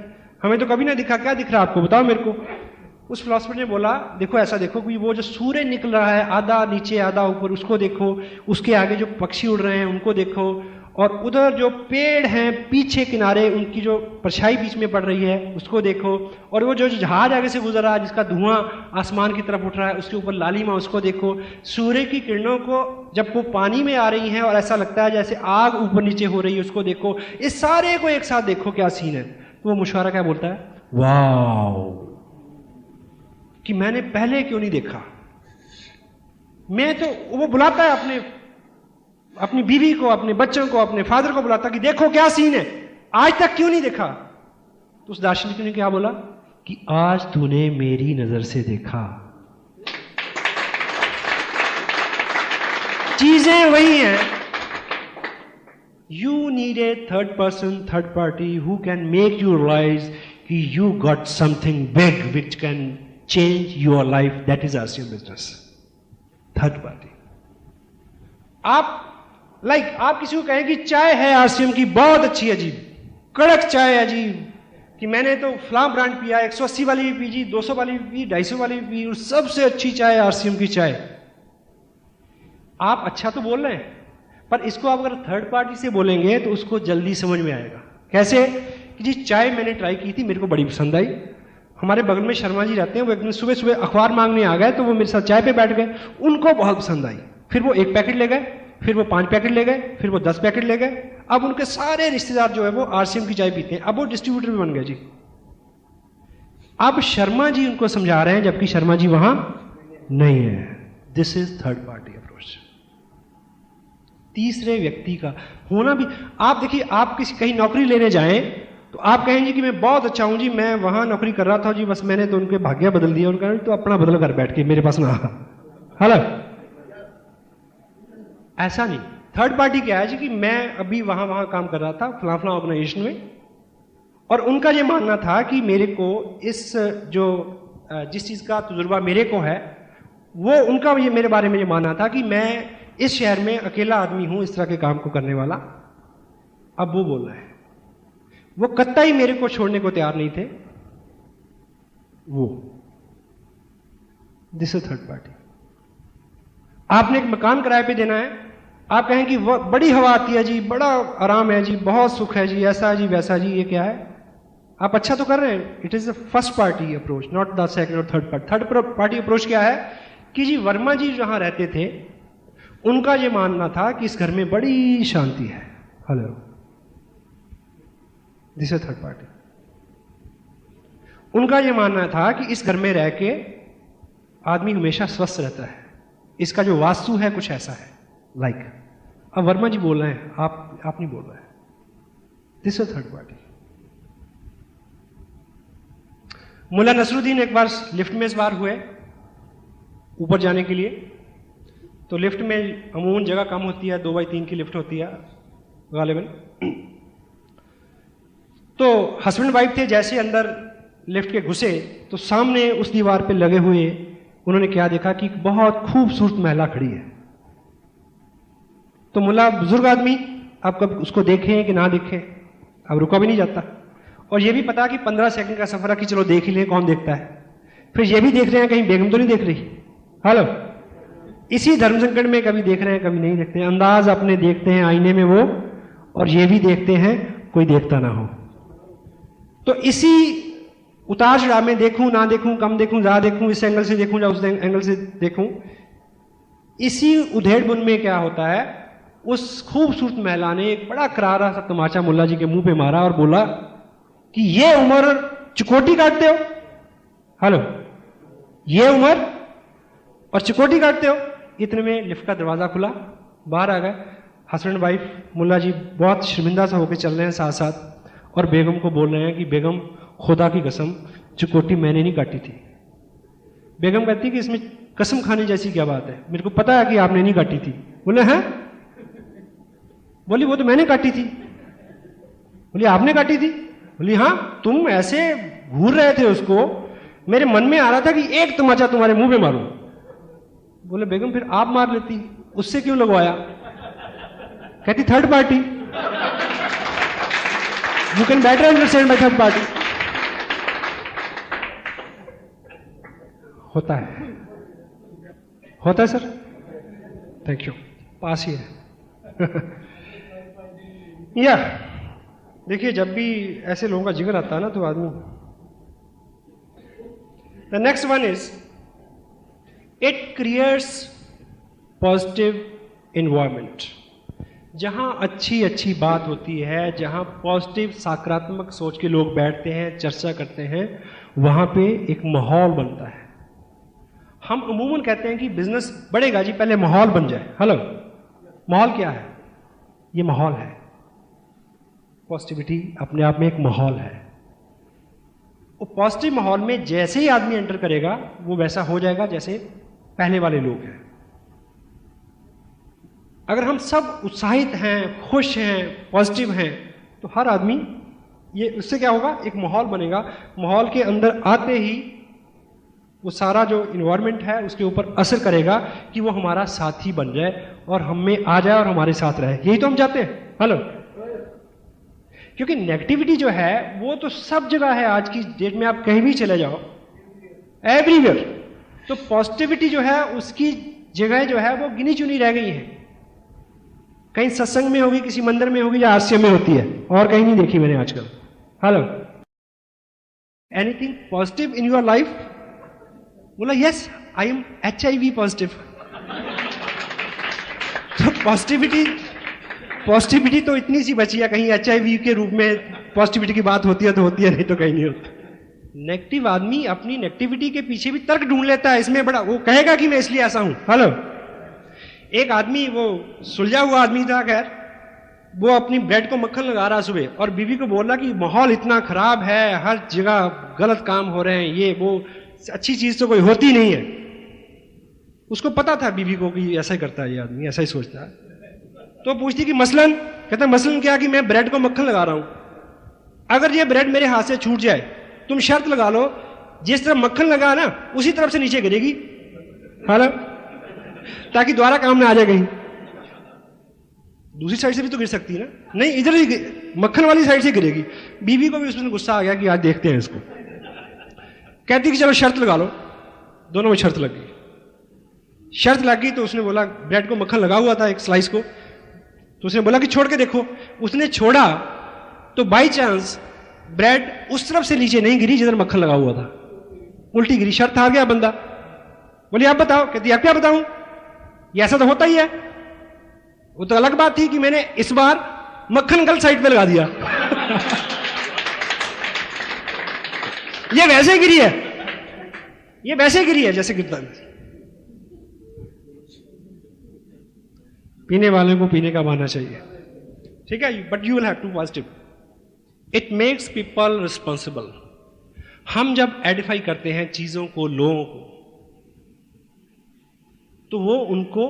हमें तो कभी ना दिखा। क्या दिख रहा है आपको, बताओ मेरे को। उस फिलोसफर ने बोला देखो ऐसा देखो कि वो जो सूर्य निकल रहा है, आधा नीचे आधा ऊपर, उसको देखो, उसके आगे जो पक्षी उड़ रहे हैं उनको देखो, और उधर जो पेड़ हैं पीछे किनारे, उनकी जो परछाई बीच में पड़ रही है उसको देखो, और वो जो जहाज आगे से गुजर रहा है जिसका धुआं आसमान की तरफ उठ रहा है, उसके ऊपर लालिमा, उसको देखो। सूर्य की किरणों को जब वो पानी में आ रही हैं और ऐसा लगता है जैसे आग ऊपर नीचे हो रही है, उसको देखो। इस सारे को एक साथ देखो, क्या सीन है। तो वो मशवरा क्या बोलता है, वाओ, कि मैंने पहले क्यों नहीं देखा। मैं तो, वो बुलाता है अपनी बीवी को, अपने बच्चों को, अपने फादर को बुलाता कि देखो क्या सीन है, आज तक क्यों नहीं देखा। तो उस दार्शनिक ने क्या बोला कि आज तूने मेरी नजर से देखा। चीजें वही हैं। You need a third person, third party who can make you realise कि you got something big which can change your life. That is RCM business, third party. आप किसी को कहें कि चाय है आरसीएम की बहुत अच्छी है जी, कड़क चाय है जी, कि मैंने तो फलां ब्रांड पिया, 180 वाली भी पी जी, 200 वाली भी पी, 250 वाली भी पी, और सबसे अच्छी चाय आरसीएम की चाय। आप अच्छा तो बोल रहे हैं, पर इसको आप अगर थर्ड पार्टी से बोलेंगे तो उसको जल्दी समझ में आएगा। कैसे कि जी चाय मैंने ट्राई की थी, मेरे को बड़ी पसंद आई। हमारे बगल में शर्मा जी रहते हैं, वो एक दिन सुबह सुबह अखबार मांगने आ गए, तो वो मेरे साथ चाय पे बैठ गए, उनको बहुत पसंद आई। फिर वो 1 पैकेट ले गए, फिर वो 5 पैकेट ले गए, फिर वो 10 पैकेट ले गए। अब उनके सारे रिश्तेदार जो है वो आरसीएम की चाय पीते हैं, अब वो डिस्ट्रीब्यूटर भी बन गए जी। अब शर्मा जी उनको समझा रहे हैं जबकि शर्मा जी वहां नहीं है। This is third party approach. तीसरे व्यक्ति का होना भी, आप देखिए, आप किसी कहीं नौकरी लेने जाएं तो आप कहेंगे कि मैं बहुत अच्छा हूं जी, मैं वहां नौकरी कर रहा था जी, बस मैंने तो उनके भाग्य बदल दिया, उनका तो अपना बदल कर बैठ के मेरे पास ना। हेलो, ऐसा नहीं। थर्ड पार्टी क्या है जी कि मैं अभी वहां काम कर रहा था फला फला ऑर्गेनाइजेशन में, और उनका ये मानना था कि मेरे को इस जो जिस चीज का तजुर्बा मेरे को है, वो उनका ये मेरे बारे में ये मानना था कि मैं इस शहर में अकेला आदमी हूं इस तरह के काम को करने वाला। अब वो बोल रहा है, वो कतई मेरे को छोड़ने को तैयार नहीं थे। वो दिस इज थर्ड पार्टी। आपने एक मकान किराए पे देना है, आप कहें कि वो बड़ी हवा आती है जी, बड़ा आराम है जी, बहुत सुख है जी, ऐसा जी वैसा जी, ये क्या है? आप अच्छा तो कर रहे हैं। It is the first party approach, not the second और third party. Third party approach क्या है कि जी वर्मा जी जहां रहते थे उनका यह मानना था कि इस घर में बड़ी शांति है। Hello, this is third party. उनका यह मानना था कि इस घर में रह के आदमी हमेशा स्वस्थ रहता है, इसका जो वास्तु है कुछ ऐसा है लाइक। अब वर्मा जी बोल रहे हैं, आप नहीं बोल रहे हैं। This is third party. Mulla Nasruddin एक बार लिफ्ट में इस बार हुए ऊपर जाने के लिए, तो लिफ्ट में अमूमन जगह कम होती है, 2x3 की लिफ्ट होती है गालिबन। तो हस्बैंड वाइफ थे, जैसे अंदर लिफ्ट के घुसे तो सामने उस दीवार पे लगे हुए उन्होंने क्या देखा कि बहुत खूबसूरत महिला खड़ी है। तो मुल्ला बुजुर्ग आदमी, आप कब उसको देखें कि ना देखें, अब रुका भी नहीं जाता, और ये भी पता कि 15 सेकंड का सफर है कि चलो देख ही ले, कौन देखता है। फिर ये भी देख रहे हैं कहीं बेगम तो नहीं देख रही। हेलो, इसी धर्म संकट में कभी देख रहे हैं कभी नहीं देखते, अंदाज अपने देखते हैं आईने में वो, और ये भी देखते हैं कोई देखता ना हो। तो इसी उतार चढ़ाव में देखूं ना देखूं, कम देखूं ज्यादा देखूं, इस एंगल से देखूं या उस एंगल से देखूं, इसी उधेड़बुन में क्या होता है, उस खूबसूरत महिला ने एक बड़ा करारा सा तमाचा मुल्ला जी के मुंह पे मारा और बोला कि ये उम्र चिकोटी काटते हो। हेलो, ये उम्र और चिकोटी काटते हो। इतने में लिफ्ट का दरवाजा खुला, बाहर आ गए हस्बैंड वाइफ। मुल्ला जी बहुत शर्मिंदा सा होकर चल रहे हैं साथ साथ, और बेगम को बोल रहे हैं कि बेगम खुदा की कसम चिकोटी मैंने नहीं काटी थी। बेगम कहती कि इसमें कसम खाने जैसी क्या बात है, मेरे को पता है कि आपने नहीं काटी थी। बोले हैं? बोली वो तो मैंने काटी थी। बोली आपने काटी थी? बोली हाँ, तुम ऐसे घूर रहे थे उसको, मेरे मन में आ रहा था कि एक तमाचा तुम्हारे मुंह पे मारूं। बोले बेगम फिर आप मार लेती, उससे क्यों लगवाया? कहती third party, you can better understand by third party. होता है, होता है सर, थैंक यू, पास ही है। या देखिए, जब भी ऐसे लोगों का जिक्र आता है ना तो आदमी। The next one is it creates positive environment. जहां अच्छी अच्छी बात होती है, जहां पॉजिटिव सकारात्मक सोच के लोग बैठते हैं, चर्चा करते हैं, वहां पे एक माहौल बनता है। हम अमूमन कहते हैं कि बिजनेस बढ़ेगा जी, पहले माहौल बन जाए। हेलो, माहौल क्या है? ये माहौल है। पॉजिटिविटी अपने आप में एक माहौल है। वो पॉजिटिव माहौल में जैसे ही आदमी एंटर करेगा वो वैसा हो जाएगा जैसे पहले वाले लोग हैं। अगर हम सब उत्साहित हैं, खुश हैं, पॉजिटिव हैं, तो हर आदमी, ये उससे क्या होगा, एक माहौल बनेगा। माहौल के अंदर आते ही वो सारा जो इन्वायरमेंट है उसके ऊपर असर करेगा कि वो हमारा साथी बन जाए और हम में आ जाए और हमारे साथ रहे। यही तो हम चाहते हैं। हेलो, क्योंकि नेगेटिविटी जो है वो तो सब जगह है। आज की डेट में आप कहीं भी चले जाओ, एवरीवेयर। तो पॉजिटिविटी जो है उसकी जगह जो है वो गिनी चुनी रह गई है। कहीं सत्संग में होगी, किसी मंदिर में होगी, या आरसीएम में होती है, और कहीं नहीं देखी मैंने आजकल। Hello, anything positive in your life? बोला yes, I am HIV positive. तो पॉजिटिविटी तो इतनी सी बची है, कहीं HIV के रूप में पॉजिटिविटी की बात होती है तो होती है, नहीं तो कहीं नहीं होती। नेगेटिव आदमी अपनी नेगेटिविटी के पीछे भी तर्क ढूंढ लेता है, इसमें बड़ा वो कहेगा कि मैं इसलिए ऐसा हूं। हेलो, एक आदमी वो सुलझा हुआ आदमी था, खैर वो अपनी ब्रेड को मक्खन लगा रहा सुबह और बीवी को बोला कि माहौल इतना खराब है, हर जगह गलत काम हो रहे हैं, ये वो अच्छी चीज तो कोई होती नहीं है। उसको पता था बीवी को कि ऐसा ही करता है ये आदमी, ऐसा ही सोचता है। तो पूछती कि मसलन, कहता मसलन क्या कि मैं ब्रेड को मक्खन लगा रहा हूं, अगर ये ब्रेड मेरे हाथ से छूट जाए, तुम शर्त लगा लो जिस तरफ मक्खन लगा ना उसी तरफ से नीचे गिरेगी, हेलो, ताकि दोबारा काम ना आ जाए कहीं। दूसरी साइड से भी तो गिर सकती है ना, नहीं इधर ही मक्खन वाली साइड से गिरेगी। बीवी को भी उसमें गुस्सा आ गया कि आज देखते हैं इसको। कहती कि चलो शर्त लगा लो, दोनों में शर्त लग गई। शर्त लग गई तो उसने बोला, ब्रेड को मक्खन लगा हुआ था एक स्लाइस को, तो उसने बोला कि छोड़ के देखो। उसने छोड़ा तो बाई चांस ब्रेड उस तरफ से नीचे नहीं गिरी जिधर मक्खन लगा हुआ था, उल्टी गिरी। शर्त हार गया बंदा। बोली आप बताओ, कहती आप क्या बताऊं, ये ऐसा तो होता ही है। वो तो अलग बात थी कि मैंने इस बार मक्खन गलत साइड पे लगा दिया। ये वैसे गिरी है, ये वैसे गिरी है जैसे गिरता है। पीने वाले को पीने का बहाना चाहिए, ठीक है, but you will have to positive. It makes people responsible. हम जब एडिफाई करते हैं चीजों को, लोगों को, तो वो उनको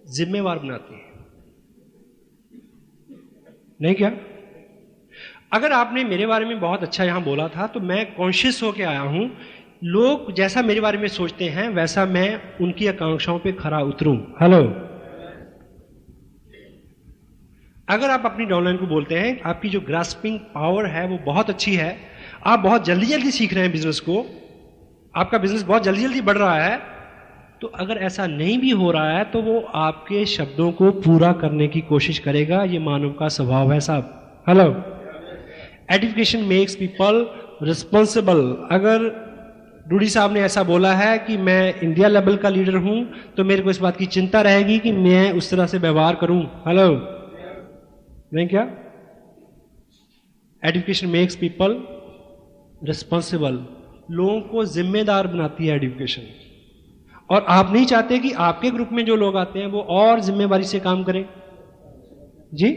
जिम्मेवार बनाती है, नहीं क्या? अगर आपने मेरे बारे में बहुत अच्छा यहां बोला था तो मैं कॉन्शियस होके आया हूं, लोग जैसा मेरे बारे में सोचते हैं वैसा मैं उनकी आकांक्षाओं पे खरा उतरूं। हेलो, अगर आप अपनी डाउनलाइन को बोलते हैं आपकी जो ग्रास्पिंग पावर है वो बहुत अच्छी है, आप बहुत जल्दी जल्दी सीख रहे हैं बिजनेस को, आपका बिजनेस बहुत जल्दी जल्दी बढ़ रहा है, तो अगर ऐसा नहीं भी हो रहा है तो वो आपके शब्दों को पूरा करने की कोशिश करेगा। ये मानव का स्वभाव है साहब। Hello, edification makes people responsible. अगर डूडी साहब ने ऐसा बोला है कि मैं इंडिया लेवल का लीडर हूं तो मेरे को इस बात की चिंता रहेगी कि मैं उस तरह से व्यवहार करूं। हेलो, नहीं क्या? Education makes people responsible. लोगों को जिम्मेदार बनाती है एजुकेशन। और आप नहीं चाहते कि आपके ग्रुप में जो लोग आते हैं वो और जिम्मेवारी से काम करें जी?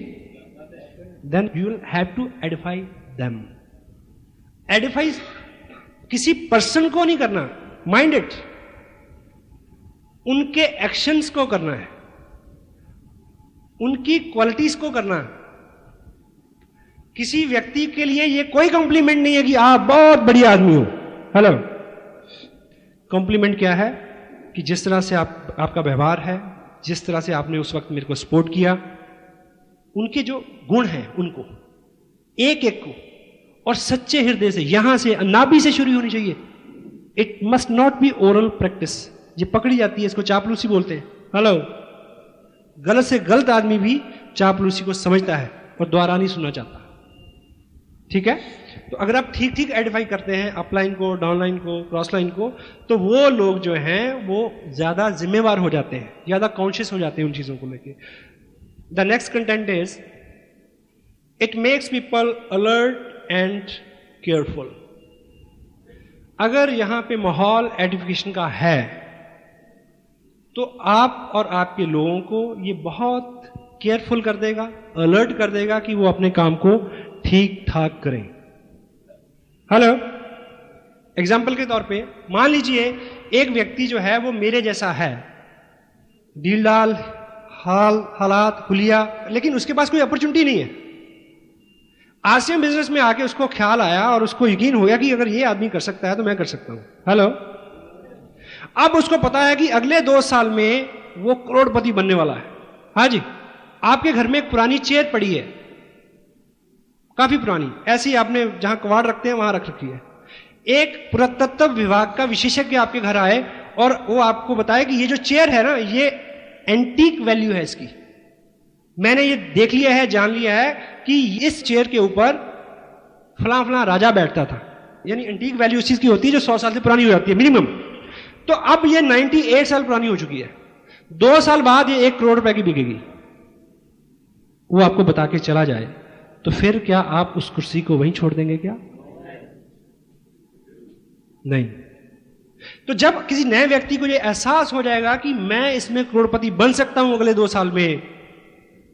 Then you will have to edify them. Edify किसी पर्सन को नहीं करना, माइंड इट, उनके एक्शंस को करना है, उनकी क्वालिटीज को करना है। किसी व्यक्ति के लिए ये कोई कॉम्प्लीमेंट नहीं है कि आप बहुत बढ़िया आदमी हो। हेलो, कॉम्प्लीमेंट क्या है कि जिस तरह से आपका व्यवहार है, जिस तरह से आपने उस वक्त मेरे को सपोर्ट किया, उनके जो गुण हैं उनको एक एक को और सच्चे हृदय से, यहां से नाभि से शुरू होनी चाहिए। It must not be oral practice. ये पकड़ी जाती है, इसको चापलूसी बोलते हैं। हेलो, गलत से गलत आदमी भी चापलूसी को समझता है और दोबारा नहीं सुनना चाहता, ठीक है? तो अगर आप ठीक ठीक एडिफाई करते हैं अपलाइन को, डाउनलाइन को, क्रॉस लाइन को, तो वो लोग जो हैं वो ज्यादा जिम्मेवार हो जाते हैं, ज्यादा कॉन्शियस हो जाते हैं उन चीजों को लेके। The next content is it makes people alert and careful. अगर यहां पे माहौल एडिफिकेशन का है तो आप और आपके लोगों को ये बहुत केयरफुल कर देगा, अलर्ट कर देगा कि वो अपने काम को ठीक ठाक करें। हेलो, एग्जाम्पल के तौर पे मान लीजिए एक व्यक्ति जो है वो मेरे जैसा है, डीलडाल, हालात, हुलिया, लेकिन उसके पास कोई अपॉर्चुनिटी नहीं है। आसियम बिजनेस में आके उसको ख्याल आया और उसको यकीन हो गया कि अगर ये आदमी कर सकता है तो मैं कर सकता हूं। हेलो, अब उसको पता है कि अगले 2 साल में वो करोड़पति बनने वाला है। हाँ जी, आपके घर में एक पुरानी चेयर पड़ी है, काफी पुरानी, ऐसी आपने जहां कबाड़ रखते हैं वहां रख रखी है। एक पुरातत्व विभाग का विशेषज्ञ आपके घर आए और वो आपको बताए कि ये जो चेयर है ना, ये एंटीक वैल्यू है इसकी, मैंने ये देख लिया है, जान लिया है कि इस चेयर के ऊपर फला फला राजा बैठता था। यानी एंटीक वैल्यू उस चीज की होती है जो 100 साल से पुरानी हो जाती है मिनिमम। तो अब ये 98 साल पुरानी हो चुकी है, 2 साल बाद ये 1 करोड़ रुपए की बिकेगी। वो आपको बता के चला जाए तो फिर क्या आप उस कुर्सी को वहीं छोड़ देंगे क्या? नहीं। तो जब किसी नए व्यक्ति को ये एहसास हो जाएगा कि मैं इसमें करोड़पति बन सकता हूं अगले 2 साल में,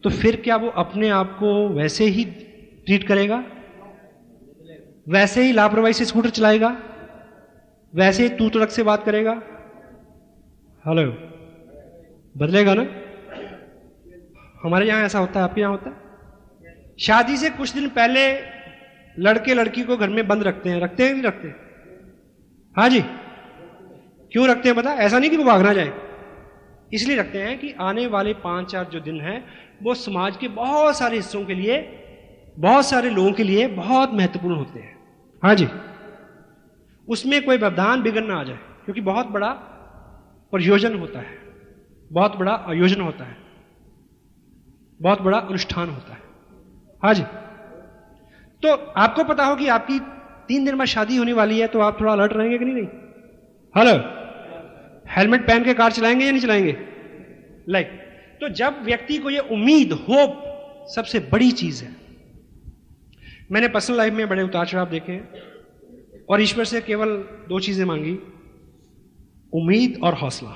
तो फिर क्या वो अपने आप को वैसे ही ट्रीट करेगा? वैसे ही लापरवाही से स्कूटर चलाएगा? वैसे ही तू तड़क से बात करेगा? हेलो, बदलेगा ना? हमारे यहां ऐसा होता है, आपके यहां होता है? शादी से कुछ दिन पहले लड़के लड़की को घर में बंद रखते हैं कि नहीं रखते? हाँ जी, क्यों रखते हैं पता? ऐसा नहीं कि वो भाग ना जाए, इसलिए रखते हैं कि आने वाले 5-4 जो दिन हैं वो समाज के बहुत सारे हिस्सों के लिए, बहुत सारे लोगों के लिए बहुत महत्वपूर्ण होते हैं। हाँ जी, उसमें कोई व्यवधान बिगड़ ना आ जाए, क्योंकि बहुत बड़ा प्रयोजन होता है, बहुत बड़ा आयोजन होता है, बहुत बड़ा अनुष्ठान होता है। हाँ जी, तो आपको पता हो कि आपकी 3 दिन में शादी होने वाली है, तो आप थोड़ा अलर्ट रहेंगे कि नहीं? हेलो, हेलमेट पहन के कार चलाएंगे या नहीं चलाएंगे? तो जब व्यक्ति को ये उम्मीद, होप सबसे बड़ी चीज है। मैंने पर्सनल लाइफ में बड़े उतार चढ़ाव देखे हैं और ईश्वर से केवल 2 चीजें मांगी, उम्मीद और हौसला।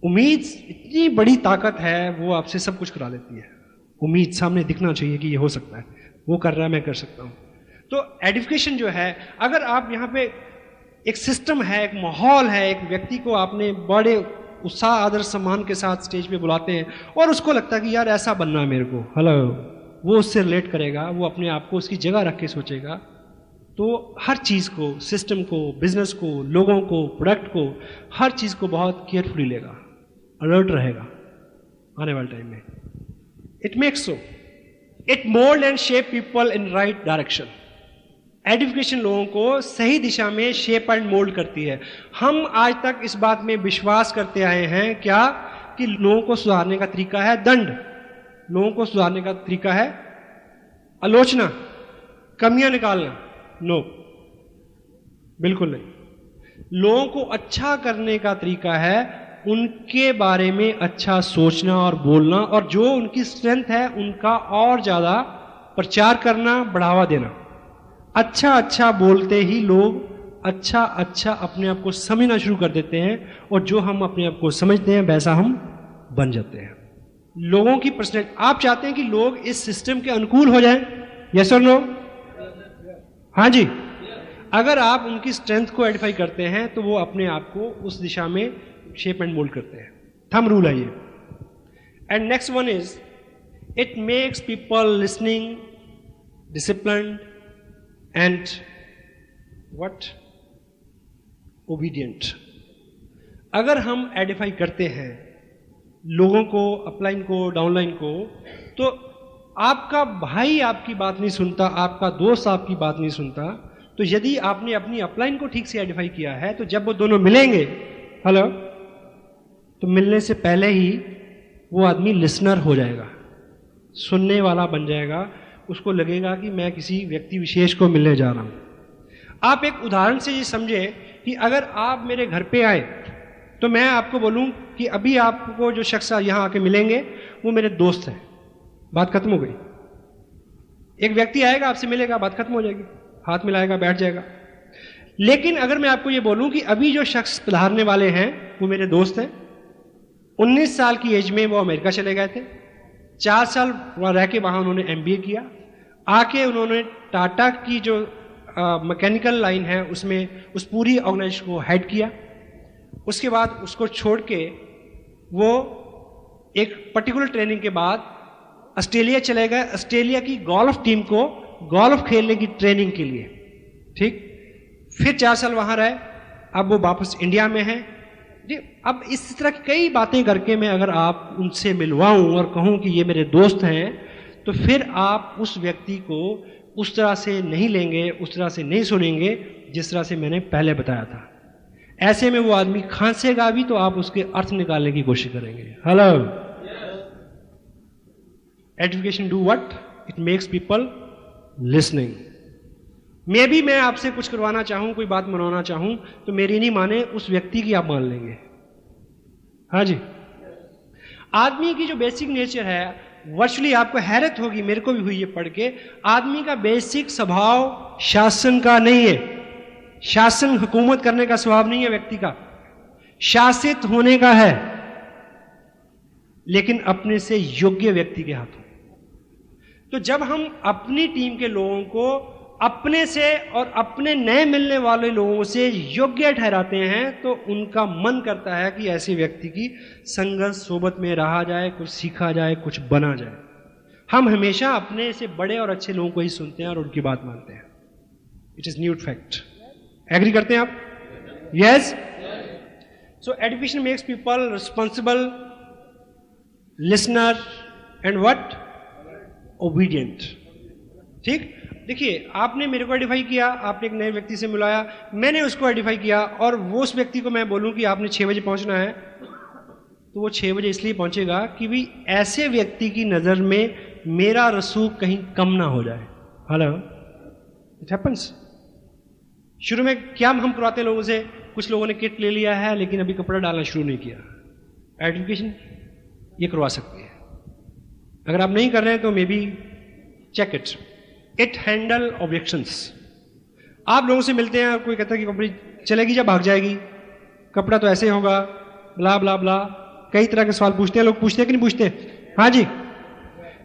उम्मीद इतनी बड़ी ताकत है, वो आपसे सब कुछ करा लेती है। उम्मीद सामने दिखना चाहिए कि ये हो सकता है, वो कर रहा है, मैं कर सकता हूं। तो एडिफिकेशन जो है, अगर आप यहां पे एक सिस्टम है, एक माहौल है, एक व्यक्ति को आपने बड़े उत्साह, आदर, सम्मान के साथ स्टेज पे बुलाते हैं और उसको लगता है कि यार ऐसा बनना है मेरे को, हेलो, वो उससे रिलेट करेगा, वो अपने आप को उसकी जगह रख के सोचेगा, तो हर चीज को, सिस्टम को, बिजनेस को, लोगों को, प्रोडक्ट को, हर चीज को बहुत केयरफुली लेगा, अलर्ट रहेगा आने वाले टाइम में। It makes so, it mould and shape people in right direction. Edification लोगों को सही दिशा में शेप एंड मोल्ड करती है। हम आज तक इस बात में विश्वास करते आए हैं क्या, कि लोगों को सुधारने का तरीका है दंड, लोगों को सुधारने का तरीका है आलोचना, कमियां निकालना। नो, बिल्कुल नहीं। लोगों को अच्छा करने का तरीका है उनके बारे में अच्छा सोचना और बोलना, और जो उनकी स्ट्रेंथ है उनका और ज्यादा प्रचार करना, बढ़ावा देना। अच्छा अच्छा बोलते ही लोग अच्छा अच्छा अपने आप को समझना शुरू कर देते हैं, और जो हम अपने आप को समझते हैं वैसा हम बन जाते हैं। लोगों की पर्सनैलिटी, आप चाहते हैं कि लोग इस सिस्टम के अनुकूल हो जाएं? यस और नो? हाँ जी। अगर आप उनकी स्ट्रेंथ को आइडेंटिफाई करते हैं तो वो अपने आप को उस दिशा में शेप एंड मोल्ड करते हैं। थंब रूल है ये। And next one is, it makes people listening, disciplined and what, obedient. अगर हम आइडेंटिफाई करते हैं लोगों को, अपलाइन को, डाउनलाइन को, तो आपका भाई आपकी बात नहीं सुनता, आपका दोस्त आपकी बात नहीं सुनता, तो यदि आपने अपनी अपलाइन को ठीक से आइडेंटिफाई किया है, तो जब वो दोनों मिलेंगे, हेलो, तो मिलने से पहले ही वो आदमी लिसनर हो जाएगा, सुनने वाला बन जाएगा। उसको लगेगा कि मैं किसी व्यक्ति विशेष को मिलने जा रहा हूं। आप एक उदाहरण से ये समझे कि अगर आप मेरे घर पे आए तो मैं आपको बोलूं कि अभी आपको जो शख्स यहां आके मिलेंगे वो मेरे दोस्त हैं, बात खत्म हो गई। एक व्यक्ति आएगा, आपसे मिलेगा, बात खत्म हो जाएगी, हाथ मिलाएगा, बैठ जाएगा। लेकिन अगर मैं आपको ये बोलूं कि अभी जो शख्स पधारने वाले हैं वो मेरे दोस्त हैं, 19 साल की एज में वो अमेरिका चले गए थे, 4 साल वहां रह के वहां उन्होंने MBA किया, आके उन्होंने टाटा की जो मैकेनिकल लाइन है उसमें उस पूरी ऑर्गेनाइजेशन को हेड किया। उसके बाद उसको छोड़ के वो एक पर्टिकुलर ट्रेनिंग के बाद ऑस्ट्रेलिया चले गए, ऑस्ट्रेलिया की गोल्फ टीम को गोल्फ खेलने की ट्रेनिंग के लिए, ठीक। फिर 4 साल वहां रहे, अब वो वापस इंडिया में है जी। अब इस तरह की कई बातें करके मैं अगर आप उनसे मिलवाऊं और कहूं कि ये मेरे दोस्त हैं, तो फिर आप उस व्यक्ति को उस तरह से नहीं लेंगे, उस तरह से नहीं सुनेंगे जिस तरह से मैंने पहले बताया था। ऐसे में वो आदमी खांसेगा भी तो आप उसके अर्थ निकालने की कोशिश करेंगे। Hello, education do what, it makes people listening. मैं भी, मैं आपसे कुछ करवाना चाहूं, कोई बात मनवाना चाहूं, तो मेरी नहीं माने, उस व्यक्ति की आप मान लेंगे। हाँ जी। आदमी की जो बेसिक नेचर है, वर्चुअली आपको हैरत होगी, मेरे को भी हुई ये पढ़ के, आदमी का बेसिक स्वभाव शासन का नहीं है। शासन हुकूमत करने का स्वभाव नहीं है व्यक्ति का, शासित होने का है, लेकिन अपने से योग्य व्यक्ति के हाथों। तो जब हम अपनी टीम के लोगों को अपने से और अपने नए मिलने वाले लोगों से योग्य ठहराते हैं तो उनका मन करता है कि ऐसे व्यक्ति की संगत सोबत में रहा जाए, कुछ सीखा जाए, कुछ बना जाए। हम हमेशा अपने से बड़े और अच्छे लोगों को ही सुनते हैं और उनकी बात मानते हैं। It is nude fact. Agree करते हैं आप? Yes. So education makes people responsible, listener and what, obedient. ठीक, देखिए आपने मेरे को आइडेंटिफाई किया, आपने एक नए व्यक्ति से मिलाया, मैंने उसको आइडेंटिफाई किया, और वो उस व्यक्ति को मैं बोलूं कि आपने 6 बजे पहुंचना है, तो वो 6 बजे इसलिए पहुंचेगा कि भी ऐसे व्यक्ति की नज़र में मेरा रसूख कहीं कम ना हो जाए। Hello, it happens. शुरू में क्या हम करवाते लोगों से, कुछ लोगों ने किट ले लिया है लेकिन अभी कपड़ा डालना शुरू नहीं किया। आइडेंटिफिकेशन ये करवा सकती है। अगर आप नहीं कर रहे हैं तो maybe check it. It handle objections. आप लोगों से मिलते हैं, कोई कहता है कि कंपनी चलेगी या भाग जाएगी, कपड़ा तो ऐसे होगा, ब्ला ब्ला ब्ला, कई तरह के सवाल पूछते हैं लोग। पूछते हैं कि नहीं पूछते? हाँ जी,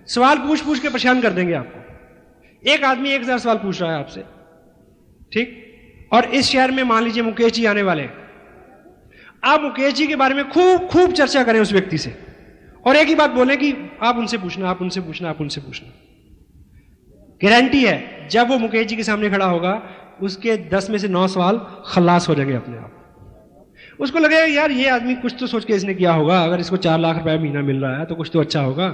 सवाल पूछ पूछ के परेशान कर देंगे आपको। एक आदमी 1000 सवाल पूछ रहा है आपसे, ठीक, और इस शहर में मान लीजिए मुकेश जी आने वाले हैं। आप मुकेश जी के बारे में खूब खूब चर्चा करें उस व्यक्ति से, और एक ही बात बोले कि आप उनसे पूछना, आप उनसे पूछना, आप उनसे पूछना। गारंटी है जब वो मुकेश जी के सामने खड़ा होगा उसके 10 में से 9 सवाल खलास हो जाएंगे अपने आप। उसको लगेगा यार ये आदमी कुछ तो सोच के इसने किया होगा, अगर इसको 4 लाख रुपए महीना मिल रहा है तो कुछ तो अच्छा होगा।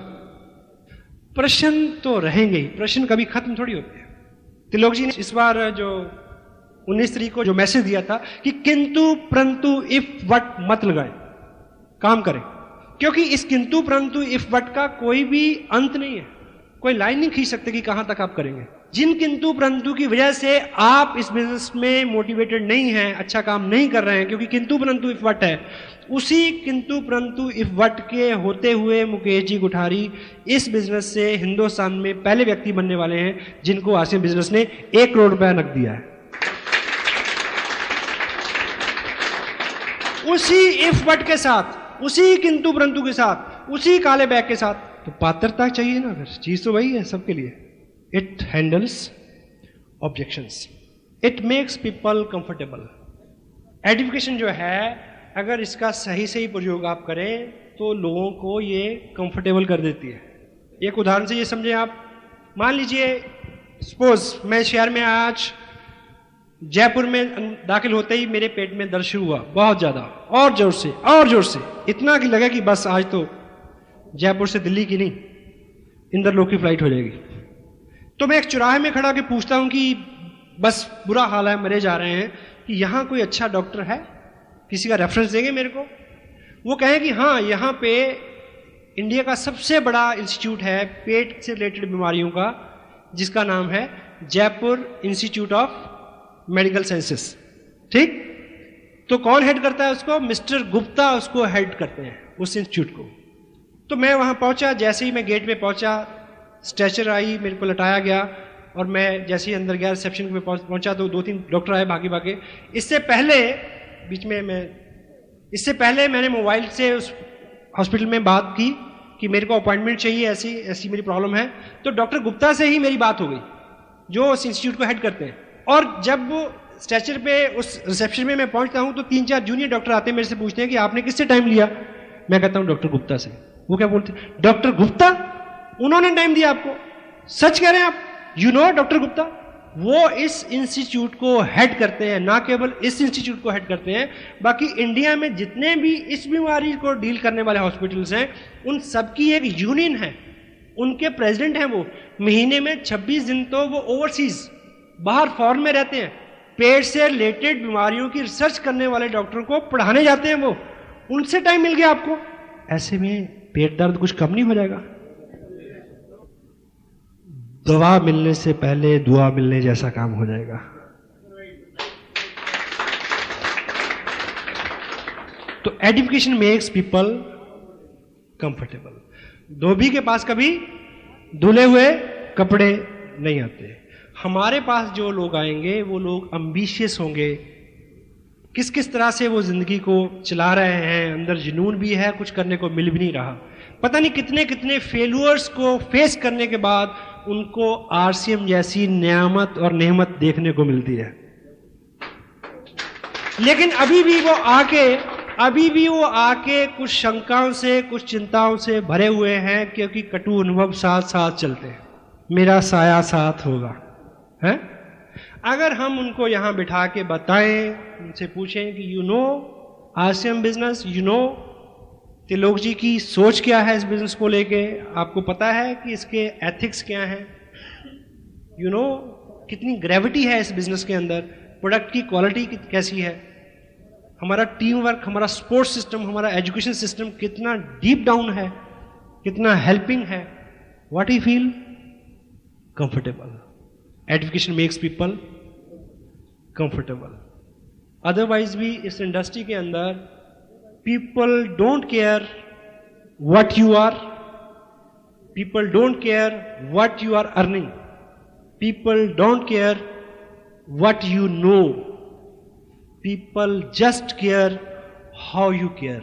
प्रश्न तो रहेंगे ही, प्रश्न कभी खत्म थोड़ी होते हैं। तिलोक जी ने इस बार जो 19 तारीख को जो मैसेज दिया था कि किंतु परंतु इफ वट मत लगाए, काम करें, क्योंकि इस किंतु परंतु इफ वट का कोई भी अंत नहीं है, कोई लाइन नहीं खींच सकते कि कहां तक आप करेंगे। जिन किंतु परंतु की वजह से आप इस बिजनेस में मोटिवेटेड नहीं हैं, अच्छा काम नहीं कर रहे हैं, क्योंकि किंतु परंतु इफ वट है, उसी किंतु परंतु इफ वट के होते हुए मुकेश जी कुठारी इस बिजनेस से हिंदुस्तान में पहले व्यक्ति बनने वाले हैं जिनको आसिम बिजनेस ने 1 करोड़ रुपया नकद दिया है। उसी इफ वट के साथ, उसी किंतु परंतु के साथ, उसी काले बैग के साथ, तो पात्रता चाहिए ना, अगर चीज तो वही है सबके लिए। It handles objections, it makes people comfortable. Education जो है अगर इसका सही सही प्रयोग आप करें तो लोगों को ये कंफर्टेबल कर देती है। एक उदाहरण से ये समझें आप, मान लीजिए सपोज मैं शहर में आज जयपुर में दाखिल होते ही मेरे पेट में दर्द शुरू हुआ बहुत ज्यादा, और जोर से और जोर से, इतना कि लगा कि बस आज तो जयपुर से दिल्ली की नहीं इंदरलोक की फ्लाइट हो जाएगी। तो मैं एक चौराहे में खड़ा के पूछता हूं कि बस बुरा हाल है, मरे जा रहे हैं, कि यहां कोई अच्छा डॉक्टर है, किसी का रेफरेंस देंगे मेरे को? वो कहें कि हाँ यहाँ पे इंडिया का सबसे बड़ा इंस्टीट्यूट है पेट से रिलेटेड बीमारियों का, जिसका नाम है Jaipur institute of medical sciences. ठीक, तो कौन हेड करता है उसको? मिस्टर गुप्ता उसको हेड करते हैं उस इंस्टीट्यूट को। तो मैं वहां पहुंचा, जैसे ही मैं गेट में पहुंचा स्ट्रेचर आई, मेरे को लटाया गया, और मैं जैसे ही अंदर गया रिसेप्शन पे पहुंचा तो 2-3 डॉक्टर आए भागे भागे। इससे पहले मैंने मोबाइल से उस हॉस्पिटल में बात की कि मेरे को अपॉइंटमेंट चाहिए, ऐसी ऐसी मेरी प्रॉब्लम है। तो डॉक्टर गुप्ता से ही मेरी बात हो गई जो उस इंस्टीट्यूट को हेड करते हैं। और जब वो स्ट्रेचर पे उस रिसेप्शन में मैं पहुंचता हूं तो 3-4 जूनियर डॉक्टर आते हैं, मेरे से पूछते हैं कि आपने किससे टाइम लिया? मैं कहता हूं डॉक्टर गुप्ता से। वो क्या बोलते हैं? डॉक्टर गुप्ता, उन्होंने टाइम दिया आपको? सच कह रहे हैं आप? You know doctor Gupta? वो इस इंस्टीट्यूट को हेड करते हैं, ना केवल इस इंस्टीट्यूट को हेड करते हैं, बाकी इंडिया में जितने भी इस बीमारी को डील करने वाले हॉस्पिटल्स हैं उन सबकी एक यूनियन है, उनके प्रेसिडेंट हैं। वो महीने में 26 दिन तो वो ओवरसीज बाहर फॉरेन में रहते हैं, पेट से रिलेटेड बीमारियों की रिसर्च करने वाले डॉक्टरों को पढ़ाने जाते हैं। वो उनसे टाइम मिल गया आपको, ऐसे में पेट दर्द कुछ कम नहीं हो जाएगा? दवा मिलने से पहले दुआ मिलने जैसा काम हो जाएगा। तो एजुकेशन मेक्स पीपल कंफर्टेबल। धोबी के पास कभी धुले हुए कपड़े नहीं आते। हमारे पास जो लोग आएंगे वो लोग एम्बिशियस होंगे, किस किस तरह से वो जिंदगी को चला रहे हैं, अंदर जुनून भी है, कुछ करने को मिल भी नहीं रहा, पता नहीं कितने कितने फेल्यूअर्स को फेस करने के बाद उनको आरसीएम जैसी नियामत और नेमत देखने को मिलती है। लेकिन अभी भी वो आके कुछ शंकाओं से, कुछ चिंताओं से भरे हुए हैं, क्योंकि कटु अनुभव साथ साथ चलते हैं। मेरा साया साथ होगा, है? अगर हम उनको यहां बिठा के बताएं, उनसे पूछें कि you know RCM business, you know Trilok ji की सोच क्या है इस बिजनेस को लेके, आपको पता है कि इसके एथिक्स क्या हैं, यू नो कितनी ग्रेविटी है इस बिजनेस के अंदर, प्रोडक्ट की क्वालिटी कैसी है, हमारा टीम वर्क, हमारा स्पोर्ट्स सिस्टम, हमारा एजुकेशन सिस्टम कितना डीप डाउन है, कितना हेल्पिंग है, what you feel comfortable. Education makes people comfortable. Otherwise भी इस इंडस्ट्री के अंदर people don't care what you are, people don't care what you are earning, people don't care what you know, people just care how you care.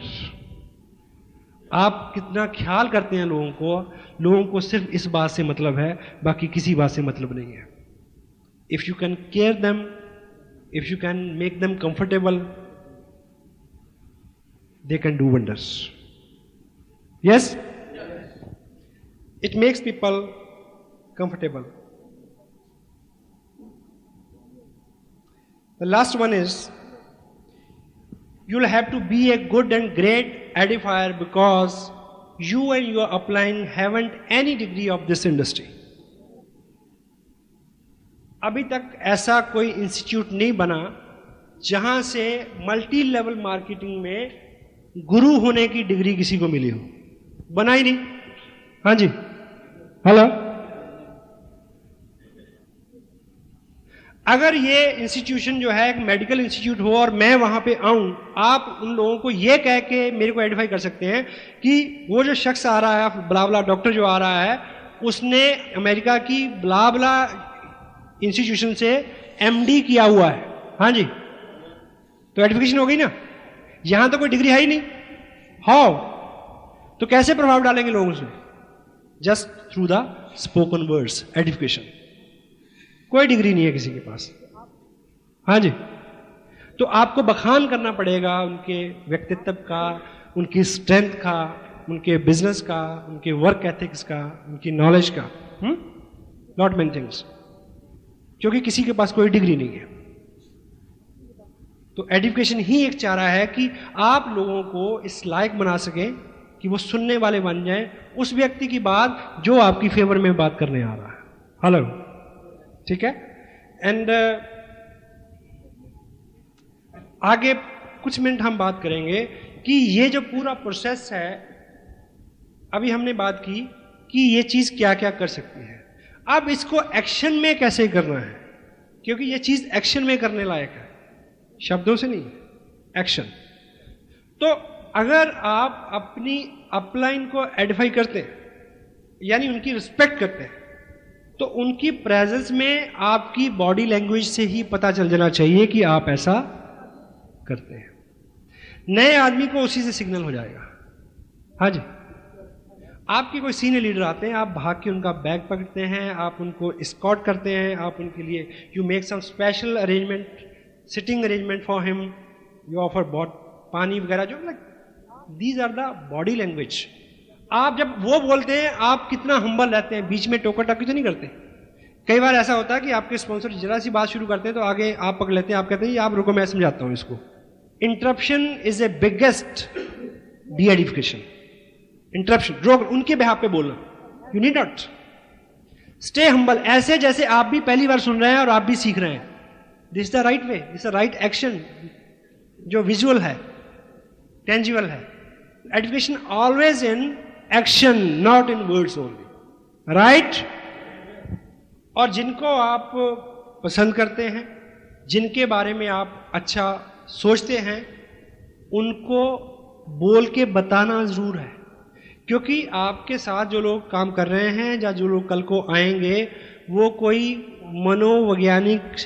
आप कितना ख्याल करते हैं लोगों को सिर्फ इस बात से मतलब है, बाकी किसी बात से मतलब नहीं है। If you can care them, if you can make them comfortable, they can do wonders. Yes? It makes people comfortable. The last one is, you'll have to be a good and great edifier because you and your upline haven't any degree of this industry. अभी तक ऐसा कोई institute नहीं बना जहां से multi level marketing में गुरु होने की डिग्री किसी को मिली हो, बना ही नहीं। हाँ जी, हेलो। अगर ये इंस्टीट्यूशन जो है एक मेडिकल इंस्टीट्यूट हो और मैं वहां पे आऊं, आप उन लोगों को ये कह के मेरे को आइडेंटिफाई कर सकते हैं कि वो जो शख्स आ रहा है, ब्लाबला डॉक्टर जो आ रहा है, उसने अमेरिका की ब्लाबला इंस्टीट्यूशन से एमडी किया हुआ है। हाँ जी, तो आइडेंटिफिकेशन हो गई ना। यहां तो कोई डिग्री है ही नहीं, हाउ? तो कैसे प्रभाव डालेंगे लोगों से? Just through the spoken words, edification. कोई डिग्री नहीं है किसी के पास। हाँ जी, तो आपको बखान करना पड़ेगा उनके व्यक्तित्व का, उनकी स्ट्रेंथ का, उनके बिजनेस का, उनके वर्क एथिक्स का, उनकी नॉलेज का, नॉट मेनी थिंग्स, क्योंकि किसी के पास कोई डिग्री नहीं है। तो एजुकेशन ही एक चारा है कि आप लोगों को इस लायक बना सकें कि वो सुनने वाले बन जाएं उस व्यक्ति की बात जो आपकी फेवर में बात करने आ रहा है। हेलो, ठीक है। एंड आगे कुछ मिनट हम बात करेंगे कि ये जो पूरा प्रोसेस है, अभी हमने बात की कि ये चीज क्या क्या कर सकती है, अब इसको एक्शन में कैसे करना है, क्योंकि ये चीज एक्शन में करने लायक है, शब्दों से नहीं, एक्शन। तो अगर आप अपनी अपलाइन को एडिफाई करते हैं, यानी उनकी रिस्पेक्ट करते हैं, तो उनकी प्रेजेंस में आपकी बॉडी लैंग्वेज से ही पता चल जाना चाहिए कि आप ऐसा करते हैं। नए आदमी को उसी से सिग्नल हो जाएगा। हाँ जी, आपके कोई सीनियर लीडर आते हैं, आप भाग के उनका बैग पकड़ते हैं, आप उनको एस्कॉर्ट करते हैं, आप उनके लिए you make some special arrangement, sitting arrangement for him, you offer पानी वगैरह, जो like these are the body language. आप जब वो बोलते हैं, आप कितना हम्बल रहते हैं, बीच में टोका टाकी तो नहीं करते। कई बार ऐसा होता है कि आपके स्पॉन्सर जरा सी बात शुरू करते हैं तो आगे आप पकड़ लेते हैं, आप कहते हैं आप रुको मैं समझाता हूं इसको। Interruption is a biggest D edification. Interruption रोक, उनके बिहाफ पे बोलना, you need not, stay humble, ऐसे जैसे आप भी पहली बार सुन रहे हैं और आप भी सीख रहे हैं। This the right way, this the right action, जो विजुअल है, टेंजिबल है। Education always in action, not in words only, right. और जिनको आप पसंद करते हैं, जिनके बारे में आप अच्छा सोचते हैं, उनको बोल के बताना जरूर है, क्योंकि आपके साथ जो लोग काम कर रहे हैं या जो लोग कल को आएंगे, वो कोई मनोवैज्ञानिक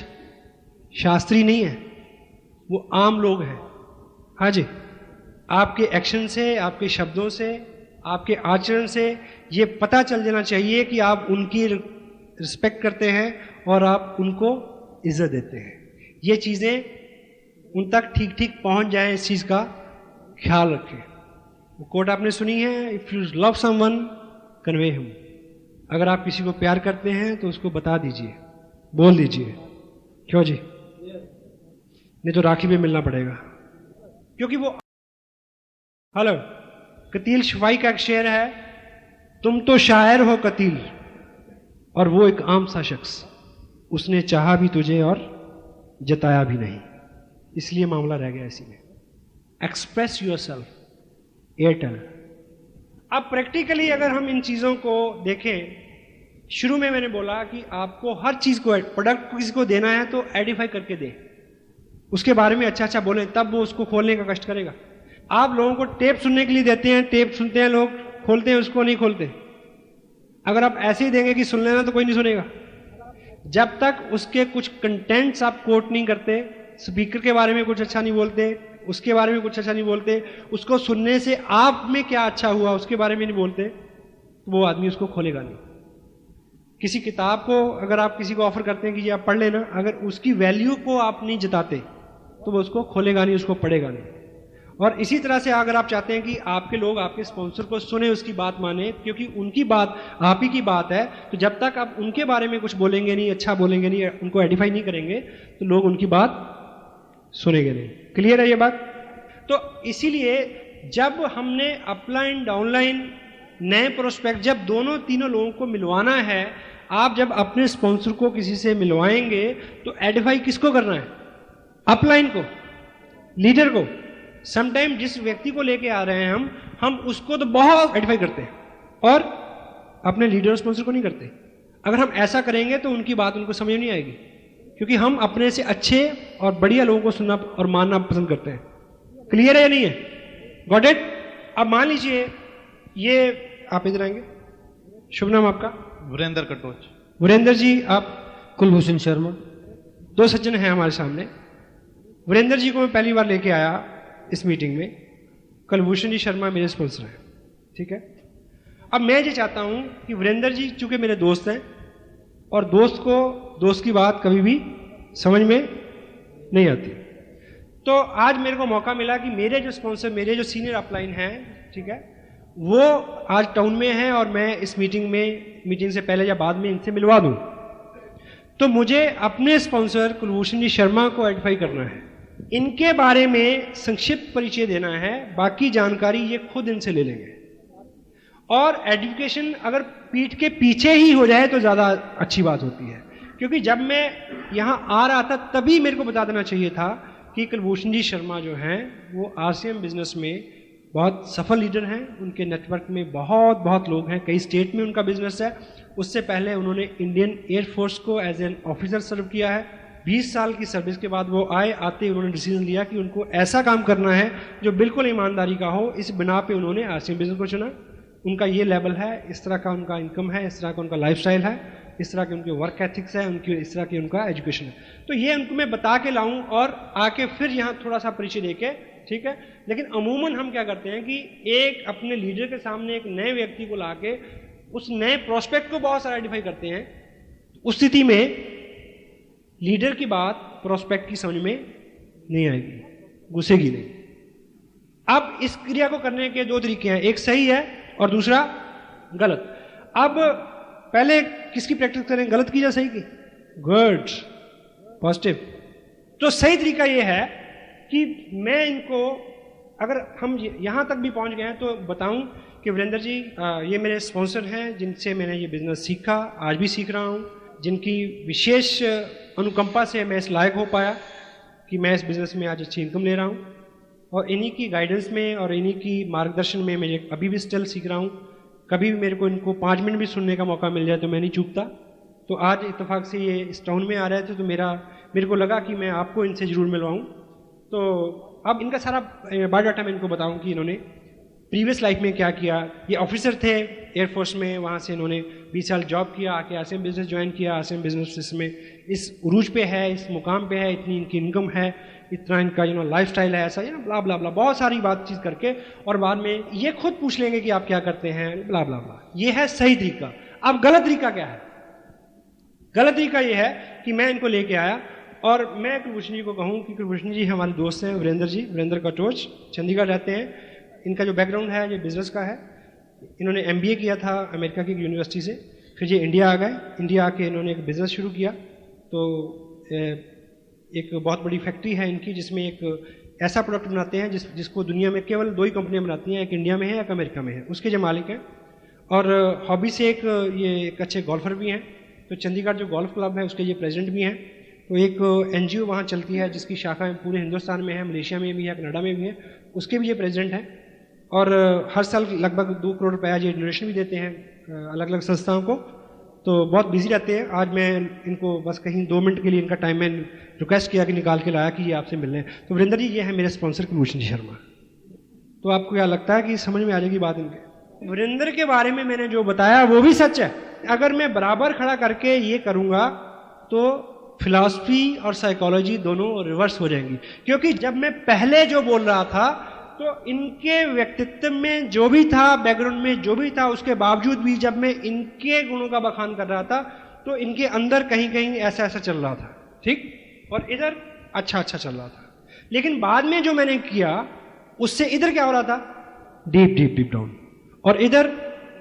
शास्त्री नहीं है, वो आम लोग हैं। हाँ जी, आपके एक्शन से, आपके शब्दों से, आपके आचरण से ये पता चल जाना चाहिए कि आप उनकी रिस्पेक्ट करते हैं और आप उनको इज्जत देते हैं। ये चीज़ें उन तक ठीक ठीक पहुंच जाएं, इस चीज़ का ख्याल रखें। वो कोट आपने सुनी है, if you love someone convey him. अगर आप किसी को प्यार करते हैं तो उसको बता दीजिए, बोल दीजिए। क्यों जी? नहीं तो राखी में मिलना पड़ेगा, क्योंकि वो हेलो कतील शफाई का एक शेर है, तुम तो शायर हो कतील और वो एक आम सा शख्स, उसने चाहा भी तुझे और जताया भी नहीं, इसलिए मामला रह गया इसी में। Express yourself, Airtel. अब प्रैक्टिकली अगर हम इन चीज़ों को देखें, शुरू में मैंने बोला कि आपको हर चीज़ को, प्रोडक्ट को किसी को देना है तो एडिफाई करके दें, उसके बारे में अच्छा अच्छा बोलें, तब वो उसको खोलने का कष्ट करेगा। आप लोगों को टेप सुनने के लिए देते हैं, टेप सुनते हैं लोग, खोलते हैं उसको नहीं खोलते। अगर आप ऐसे ही देंगे कि सुन लेना तो कोई नहीं सुनेगा। जब तक उसके कुछ कंटेंट्स आप कोट नहीं करते, स्पीकर के बारे में कुछ अच्छा नहीं बोलते, उसके बारे में कुछ अच्छा नहीं बोलते, उसको सुनने से आप में क्या अच्छा हुआ उसके बारे में नहीं बोलते, तो वो आदमी उसको खोलेगा नहीं। किसी किताब को अगर आप किसी को ऑफर करते हैं कि ये आप पढ़ लेना, अगर उसकी वैल्यू को आप नहीं जताते तो वो उसको खोलेगा नहीं, उसको पढ़ेगा नहीं। और इसी तरह से अगर आप चाहते हैं कि आपके लोग आपके स्पॉन्सर को सुने, उसकी बात माने, क्योंकि उनकी बात आप ही की बात है, तो जब तक आप उनके बारे में कुछ बोलेंगे नहीं, अच्छा बोलेंगे नहीं, उनको एडिफाई नहीं करेंगे, तो लोग उनकी बात सुनेंगे नहीं। क्लियर है ये बात? तो इसीलिए जब हमने अपलाइन डाउनलाइन नए प्रोस्पेक्ट, जब दोनों तीनों लोगों को मिलवाना है, आप जब अपने स्पॉन्सर को किसी से मिलवाएंगे तो एडिफाई किसको करना है? अपलाइन को, लीडर को। समटाइम जिस व्यक्ति को लेके आ रहे हैं हम उसको तो बहुत एडिफाई करते हैं और अपने लीडर स्पॉन्सर को नहीं करते। अगर हम ऐसा करेंगे तो उनकी बात उनको समझ नहीं आएगी, क्योंकि हम अपने से अच्छे और बढ़िया लोगों को सुनना और मानना पसंद करते हैं। क्लियर है या नहीं है? Got it? अब मान लीजिए ये आप इधर आएंगे, शुभ नाम आपका? वीरेंद्र कटोच। वीरेंद्र जी, आप? कुलभूषण शर्मा। दो सज्जन हैं हमारे सामने। वीरेंद्र जी को मैं पहली बार लेके आया इस मीटिंग में, कुलभूषण जी शर्मा मेरे स्पॉन्सर हैं, ठीक है। अब मैं ये चाहता हूं कि वीरेंद्र जी चूंकि मेरे दोस्त हैं और दोस्त को दोस्त की बात कभी भी समझ में नहीं आती, तो आज मेरे को मौका मिला कि मेरे जो स्पॉन्सर, मेरे जो सीनियर अपलाइन हैं, ठीक है, वो आज टाउन में हैं और मैं इस मीटिंग से पहले या बाद में इनसे मिलवा दूं। तो मुझे अपने स्पॉन्सर कुलभूषण जी शर्मा को आइडेंटिफाई करना है, इनके बारे में संक्षिप्त परिचय देना है, बाकी जानकारी ये खुद इनसे ले लेंगे। और एजुकेशन अगर पीठ के पीछे ही हो जाए तो ज़्यादा अच्छी बात होती है, क्योंकि जब मैं यहाँ आ रहा था तभी मेरे को बता देना चाहिए था कि कुलभूषण जी शर्मा जो हैं वो आरसीएम बिजनेस में बहुत सफल लीडर हैं, उनके नेटवर्क में बहुत लोग हैं, कई स्टेट में उनका बिजनेस है। उससे पहले उन्होंने इंडियन एयरफोर्स को एज एन ऑफिसर सर्व किया है। 20 साल की सर्विस के बाद वो आते उन्होंने डिसीजन लिया कि उनको ऐसा काम करना है जो बिल्कुल ईमानदारी का हो। इस बिना पे उन्होंने आरसीएम बिजनेस को चुना। उनका ये लेवल है, इस तरह का उनका इनकम है, इस तरह का उनका लाइफस्टाइल है, इस तरह के उनके वर्क एथिक्स है, उनकी इस तरह की उनका एजुकेशन है। तो ये उनको मैं बता के लाऊं और आके फिर यहाँ थोड़ा सा परिचय देके, ठीक है। लेकिन अमूमन हम क्या करते हैं कि एक अपने लीडर के सामने एक नए व्यक्ति को लाके उस नए प्रोस्पेक्ट को बहुत सारा आइडेंटिफाई करते हैं। उस स्थिति में लीडर की बात प्रोस्पेक्ट की समझ में नहीं आएगी, घुसेगी नहीं। अब इस क्रिया को करने के दो तरीके हैं, एक सही है और दूसरा गलत। अब पहले किसकी प्रैक्टिस करें, गलत की या सही की? Good, positive. तो सही तरीका यह है कि मैं इनको, अगर हम यहां तक भी पहुंच गए हैं तो बताऊं कि वीरेंद्र जी ये मेरे स्पॉन्सर हैं जिनसे मैंने ये बिजनेस सीखा, आज भी सीख रहा हूं, जिनकी विशेष अनुकंपा से मैं इस लायक हो पाया कि मैं इस बिजनेस में आज अच्छी इनकम ले रहा हूं। और इन्हीं की गाइडेंस में और इन्हीं की मार्गदर्शन में मैं अभी भी स्टिल सीख रहा हूं। कभी भी मेरे को इनको 5 मिनट भी सुनने का मौका मिल जाए तो मैं नहीं चूकता। तो आज इत्तेफाक से ये इस टाउन में आ रहे थे तो मेरे को लगा कि मैं आपको इनसे ज़रूर मिलवाऊँ। तो अब इनका सारा बायोडाटा मैं इनको बताऊँ कि इन्होंने प्रीवियस लाइफ में क्या किया। ये ऑफिसर थे एयरफोर्स में, वहाँ से इन्होंने 20 साल जॉब किया, आके आसिम बिजनेस ज्वाइन किया, आसिम बिजनेस में इस उरूज पे है, इस मुकाम पे है, इतनी इनकी इनकम है, इतना इनका लाइफस्टाइल है, ऐसा ब्ला ब्ला ब्ला, बहुत सारी बातचीत करके और बाद में ये खुद पूछ लेंगे कि आप क्या करते हैं, ब्ला ब्ला ब्ला। ये है सही तरीका। अब गलत तरीका क्या है? गलत तरीका ये है कि मैं इनको लेके आया और मैं कुलभूषण जी को कहूँ कि कुलभूषण जी हमारे दोस्त हैं, वीरेंद्र जी, वीरेंद्र कटोच, चंडीगढ़ रहते हैं। इनका जो बैकग्राउंड है ये बिजनेस का है। इन्होंने MBA किया था अमेरिका की यूनिवर्सिटी से, फिर ये इंडिया आ गए। इंडिया आके इन्होंने एक बिज़नेस शुरू किया। तो एक बहुत बड़ी फैक्ट्री है इनकी, जिसमें एक ऐसा प्रोडक्ट बनाते हैं जिसको दुनिया में केवल 2 ही कंपनियां बनाती हैं, एक इंडिया में है, एक अमेरिका में है, उसके जो मालिक हैं। और हॉबी से ये एक अच्छे गोल्फर भी हैं। तो चंडीगढ़ जो गोल्फ क्लब है उसके ये प्रेसिडेंट भी हैं। तो एक NGO वहाँ चलती है जिसकी शाखा पूरे हिंदुस्तान में है, मलेशिया में भी है, कनाडा में भी है, उसके भी ये प्रेसिडेंट हैं। और हर साल लगभग 2 करोड़ रुपया ये डोनेशन भी देते हैं अलग अलग संस्थाओं को। तो बहुत बिजी रहते हैं। आज मैं इनको बस कहीं 2 मिनट के लिए इनका टाइम मैंने रिक्वेस्ट किया कि निकाल के लाया कि ये आपसे मिलने हैं। तो वीरेंद्र जी ये है मेरे स्पॉन्सर कुलभूषण शर्मा। तो आपको क्या लगता है कि समझ में आ जाएगी बात इनके? वीरेंद्र के बारे में मैंने जो बताया वो भी सच है। अगर मैं बराबर खड़ा करके ये करूँगा तो फिलॉसफी और साइकोलॉजी दोनों रिवर्स हो जाएंगी। क्योंकि जब मैं पहले जो बोल रहा था तो इनके व्यक्तित्व में जो भी था, बैकग्राउंड में जो भी था, उसके बावजूद भी जब मैं इनके गुणों का बखान कर रहा था तो इनके अंदर कहीं कहीं ऐसा ऐसा चल रहा था, ठीक, और इधर अच्छा अच्छा चल रहा था। लेकिन बाद में जो मैंने किया उससे इधर क्या हो रहा था, डीप डीप डीप डाउन, और इधर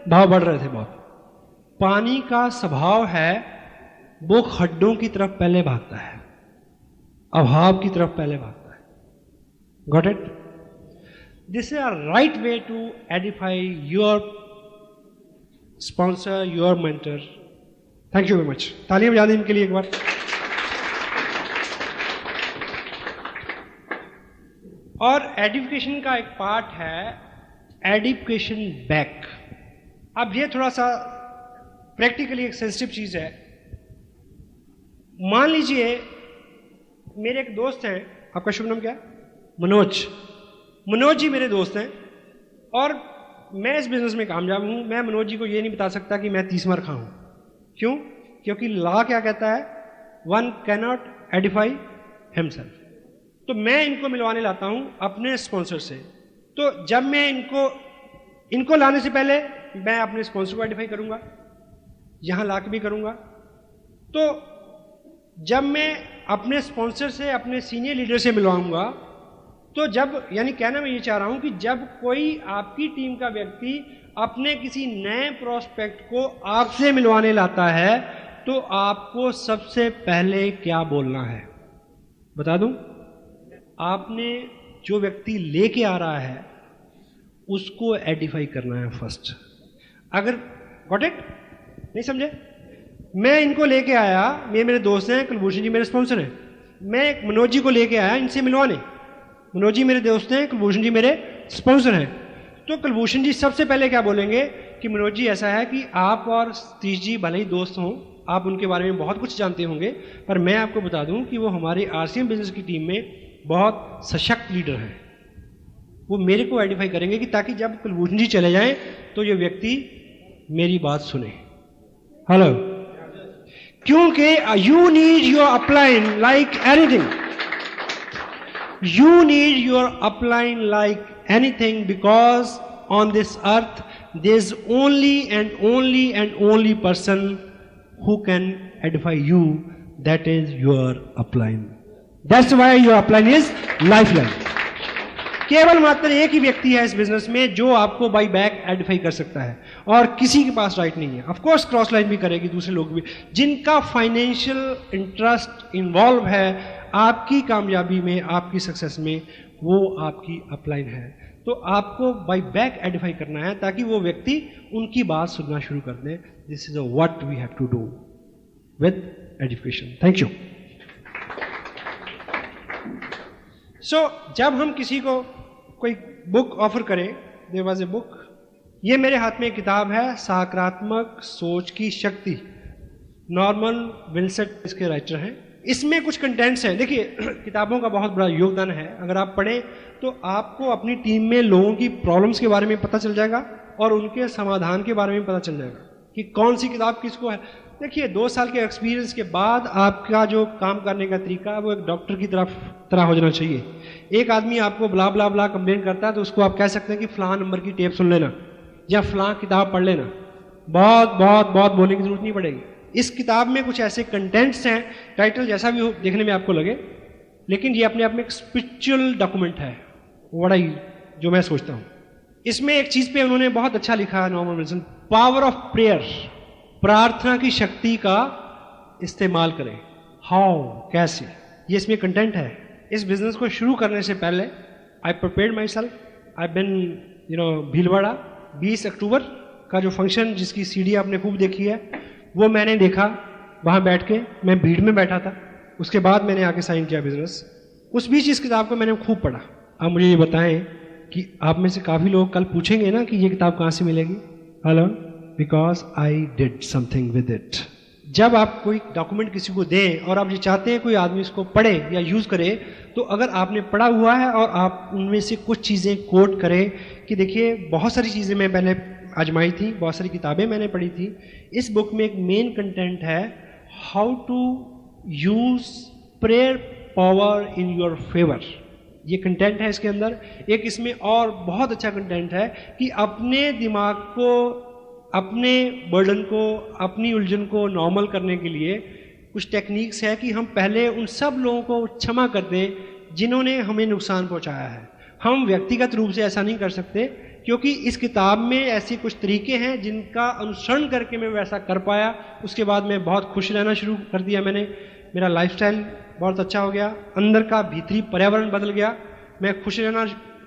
भाव बढ़ रहे थे बहुत। पानी का स्वभाव है वो खड्डों की तरफ पहले भागता है, अभाव की तरफ पहले भागता है। Got it? This is a right way to edify your sponsor, your mentor. Thank you very much. तालियां बजा दें इनके लिए एक बार। और एडिफिकेशन का एक पार्ट है एडिफिकेशन बैक। अब ये थोड़ा सा प्रैक्टिकली एक सेंसिटिव चीज है। मान लीजिए मेरे एक दोस्त हैं, आपका शुभ नाम क्या है? मनोज। मनोज जी मेरे दोस्त हैं और मैं इस बिजनेस में कामयाब हूं। मैं मनोज जी को ये नहीं बता सकता कि मैं 30 मार खाऊं। क्यों? क्योंकि लॉ क्या कहता है, वन कैनॉट एडिफाई हिमसेल्फ। तो मैं इनको मिलवाने लाता हूं अपने स्पॉन्सर से। तो जब मैं इनको लाने से पहले मैं अपने स्पॉन्सर को एडिफाई करूंगा, यहां ला के भी करूंगा। तो जब मैं अपने स्पॉन्सर से अपने सीनियर लीडर से मिलवाऊंगा, तो जब, यानी कहना मैं ये चाह रहा हूं कि जब कोई आपकी टीम का व्यक्ति अपने किसी नए प्रोस्पेक्ट को आपसे मिलवाने लाता है तो आपको सबसे पहले क्या बोलना है बता दूं? आपने जो व्यक्ति लेके आ रहा है उसको एडिफाई करना है फर्स्ट। अगर गॉट इट? नहीं समझे? मैं इनको लेके आया, ये मेरे दोस्त हैं, कुलभूषण जी मेरे स्पॉन्सर हैं। मैं मनोज जी को लेके आया इनसे मिलवाने। मनोज जी मेरे दोस्त हैं, कुलभूषण जी मेरे स्पॉन्सर हैं। तो कुलभूषण जी सबसे पहले क्या बोलेंगे कि मनोज जी ऐसा है कि आप और सतीश जी भले ही दोस्त हों, आप उनके बारे में बहुत कुछ जानते होंगे, पर मैं आपको बता दूं कि वो हमारे RCM बिजनेस की टीम में बहुत सशक्त लीडर हैं। वो मेरे को आइडेंटिफाई करेंगे कि ताकि जब कुलभूषण जी चले जाएं तो ये व्यक्ति मेरी बात सुने। हेलो, क्योंकि you need your upline like anything, you need your upline like anything, because on this earth there is only and only and only person who can edify you, that is your upline. That's why your upline is lifeline. केवल मात्र एक ही व्यक्ति है इस business में जो आपको by back Edify कर सकता है और किसी के पास राइट नहीं है। ऑफ कोर्स क्रॉस लाइन भी करेगी दूसरे लोग भी, जिनका फाइनेंशियल इंटरेस्ट इन्वॉल्व है आपकी कामयाबी में, आपकी सक्सेस में, वो आपकी अपलाइन है। तो आपको बाई बैक एडिफाई करना है ताकि वो व्यक्ति उनकी बात सुनना शुरू कर दे। This is what we have to do with education. Thank you. So जब हम किसी को कोई बुक ऑफर करें, देयर वाज ए बुक, ये मेरे हाथ में एक किताब है, सकारात्मक सोच की शक्ति। नॉर्मन विल्सेट इसके राइटर हैं। इसमें कुछ कंटेंट्स हैं। देखिए किताबों का बहुत बड़ा योगदान है। अगर आप पढ़ें तो आपको अपनी टीम में लोगों की प्रॉब्लम्स के बारे में पता चल जाएगा और उनके समाधान के बारे में पता चल जाएगा कि कौन सी किताब किसको है। देखिए 2 साल के एक्सपीरियंस के बाद आपका जो काम करने का तरीका है वो एक डॉक्टर की तरह हो जाना चाहिए। एक आदमी आपको ब्ला ब्ला ब्ला कंप्लेन करता है तो उसको आप कह सकते हैं कि फलां नंबर की टेप सुन लेना या फलां किताब पढ़ लेना, बहुत बहुत बहुत बोलने की जरूरत नहीं पड़ेगी। इस किताब में कुछ ऐसे कंटेंट्स हैं, टाइटल जैसा भी हो देखने में आपको लगे, लेकिन ये अपने आप में एक स्पिरिचुअल डॉक्यूमेंट है, जो मैं सोचता हूँ। इसमें एक चीज पे उन्होंने बहुत अच्छा लिखा है, Norman Wilson, power of prayer, प्रार्थना की शक्ति का इस्तेमाल करें। हाउ, कैसे, ये इसमें कंटेंट है। इस बिजनेस को शुरू करने से पहले आई प्रिपेयर्ड माई सेल्फ, आई बिन भीलवाड़ा 20 अक्टूबर का जो फंक्शन जिसकी सीडी आपने खूब देखी है वो मैंने देखा, वहाँ बैठ के मैं भीड़ में बैठा था। उसके बाद मैंने आके साइन किया बिजनेस। उस बीच इस किताब को मैंने खूब पढ़ा। आप मुझे ये बताएं कि आप में से काफ़ी लोग कल पूछेंगे ना कि ये किताब कहाँ से मिलेगी। Hello, because I did something with it. जब आप कोई डॉक्यूमेंट किसी को दें और आप ये चाहते हैं कोई आदमी इसको पढ़े या यूज़ करे, तो अगर आपने पढ़ा हुआ है और आप उनमें से कुछ चीज़ें कोट करें कि देखिए बहुत सारी चीज़ें मैं पहले आजमाई थी, बहुत सारी किताबें मैंने पढ़ी थी। इस बुक में एक मेन कंटेंट है, how to use prayer power in your favour. ये कंटेंट है इसके अंदर। एक इसमें और बहुत अच्छा कंटेंट है कि अपने दिमाग को, अपने बर्डन को, अपनी उलझन को नॉर्मल करने के लिए कुछ टेक्निक्स है कि हम पहले उन सब लोगों को क्षमा कर दें जिन्होंने हमें नुकसान पहुंचाया है। हम व्यक्तिगत रूप से ऐसा नहीं कर सकते, क्योंकि इस किताब में ऐसे कुछ तरीके हैं जिनका अनुसरण करके मैं वैसा कर पाया। उसके बाद मैं बहुत खुश रहना शुरू कर दिया मैंने, मेरा लाइफस्टाइल बहुत अच्छा हो गया, अंदर का भीतरी पर्यावरण बदल गया, मैं खुश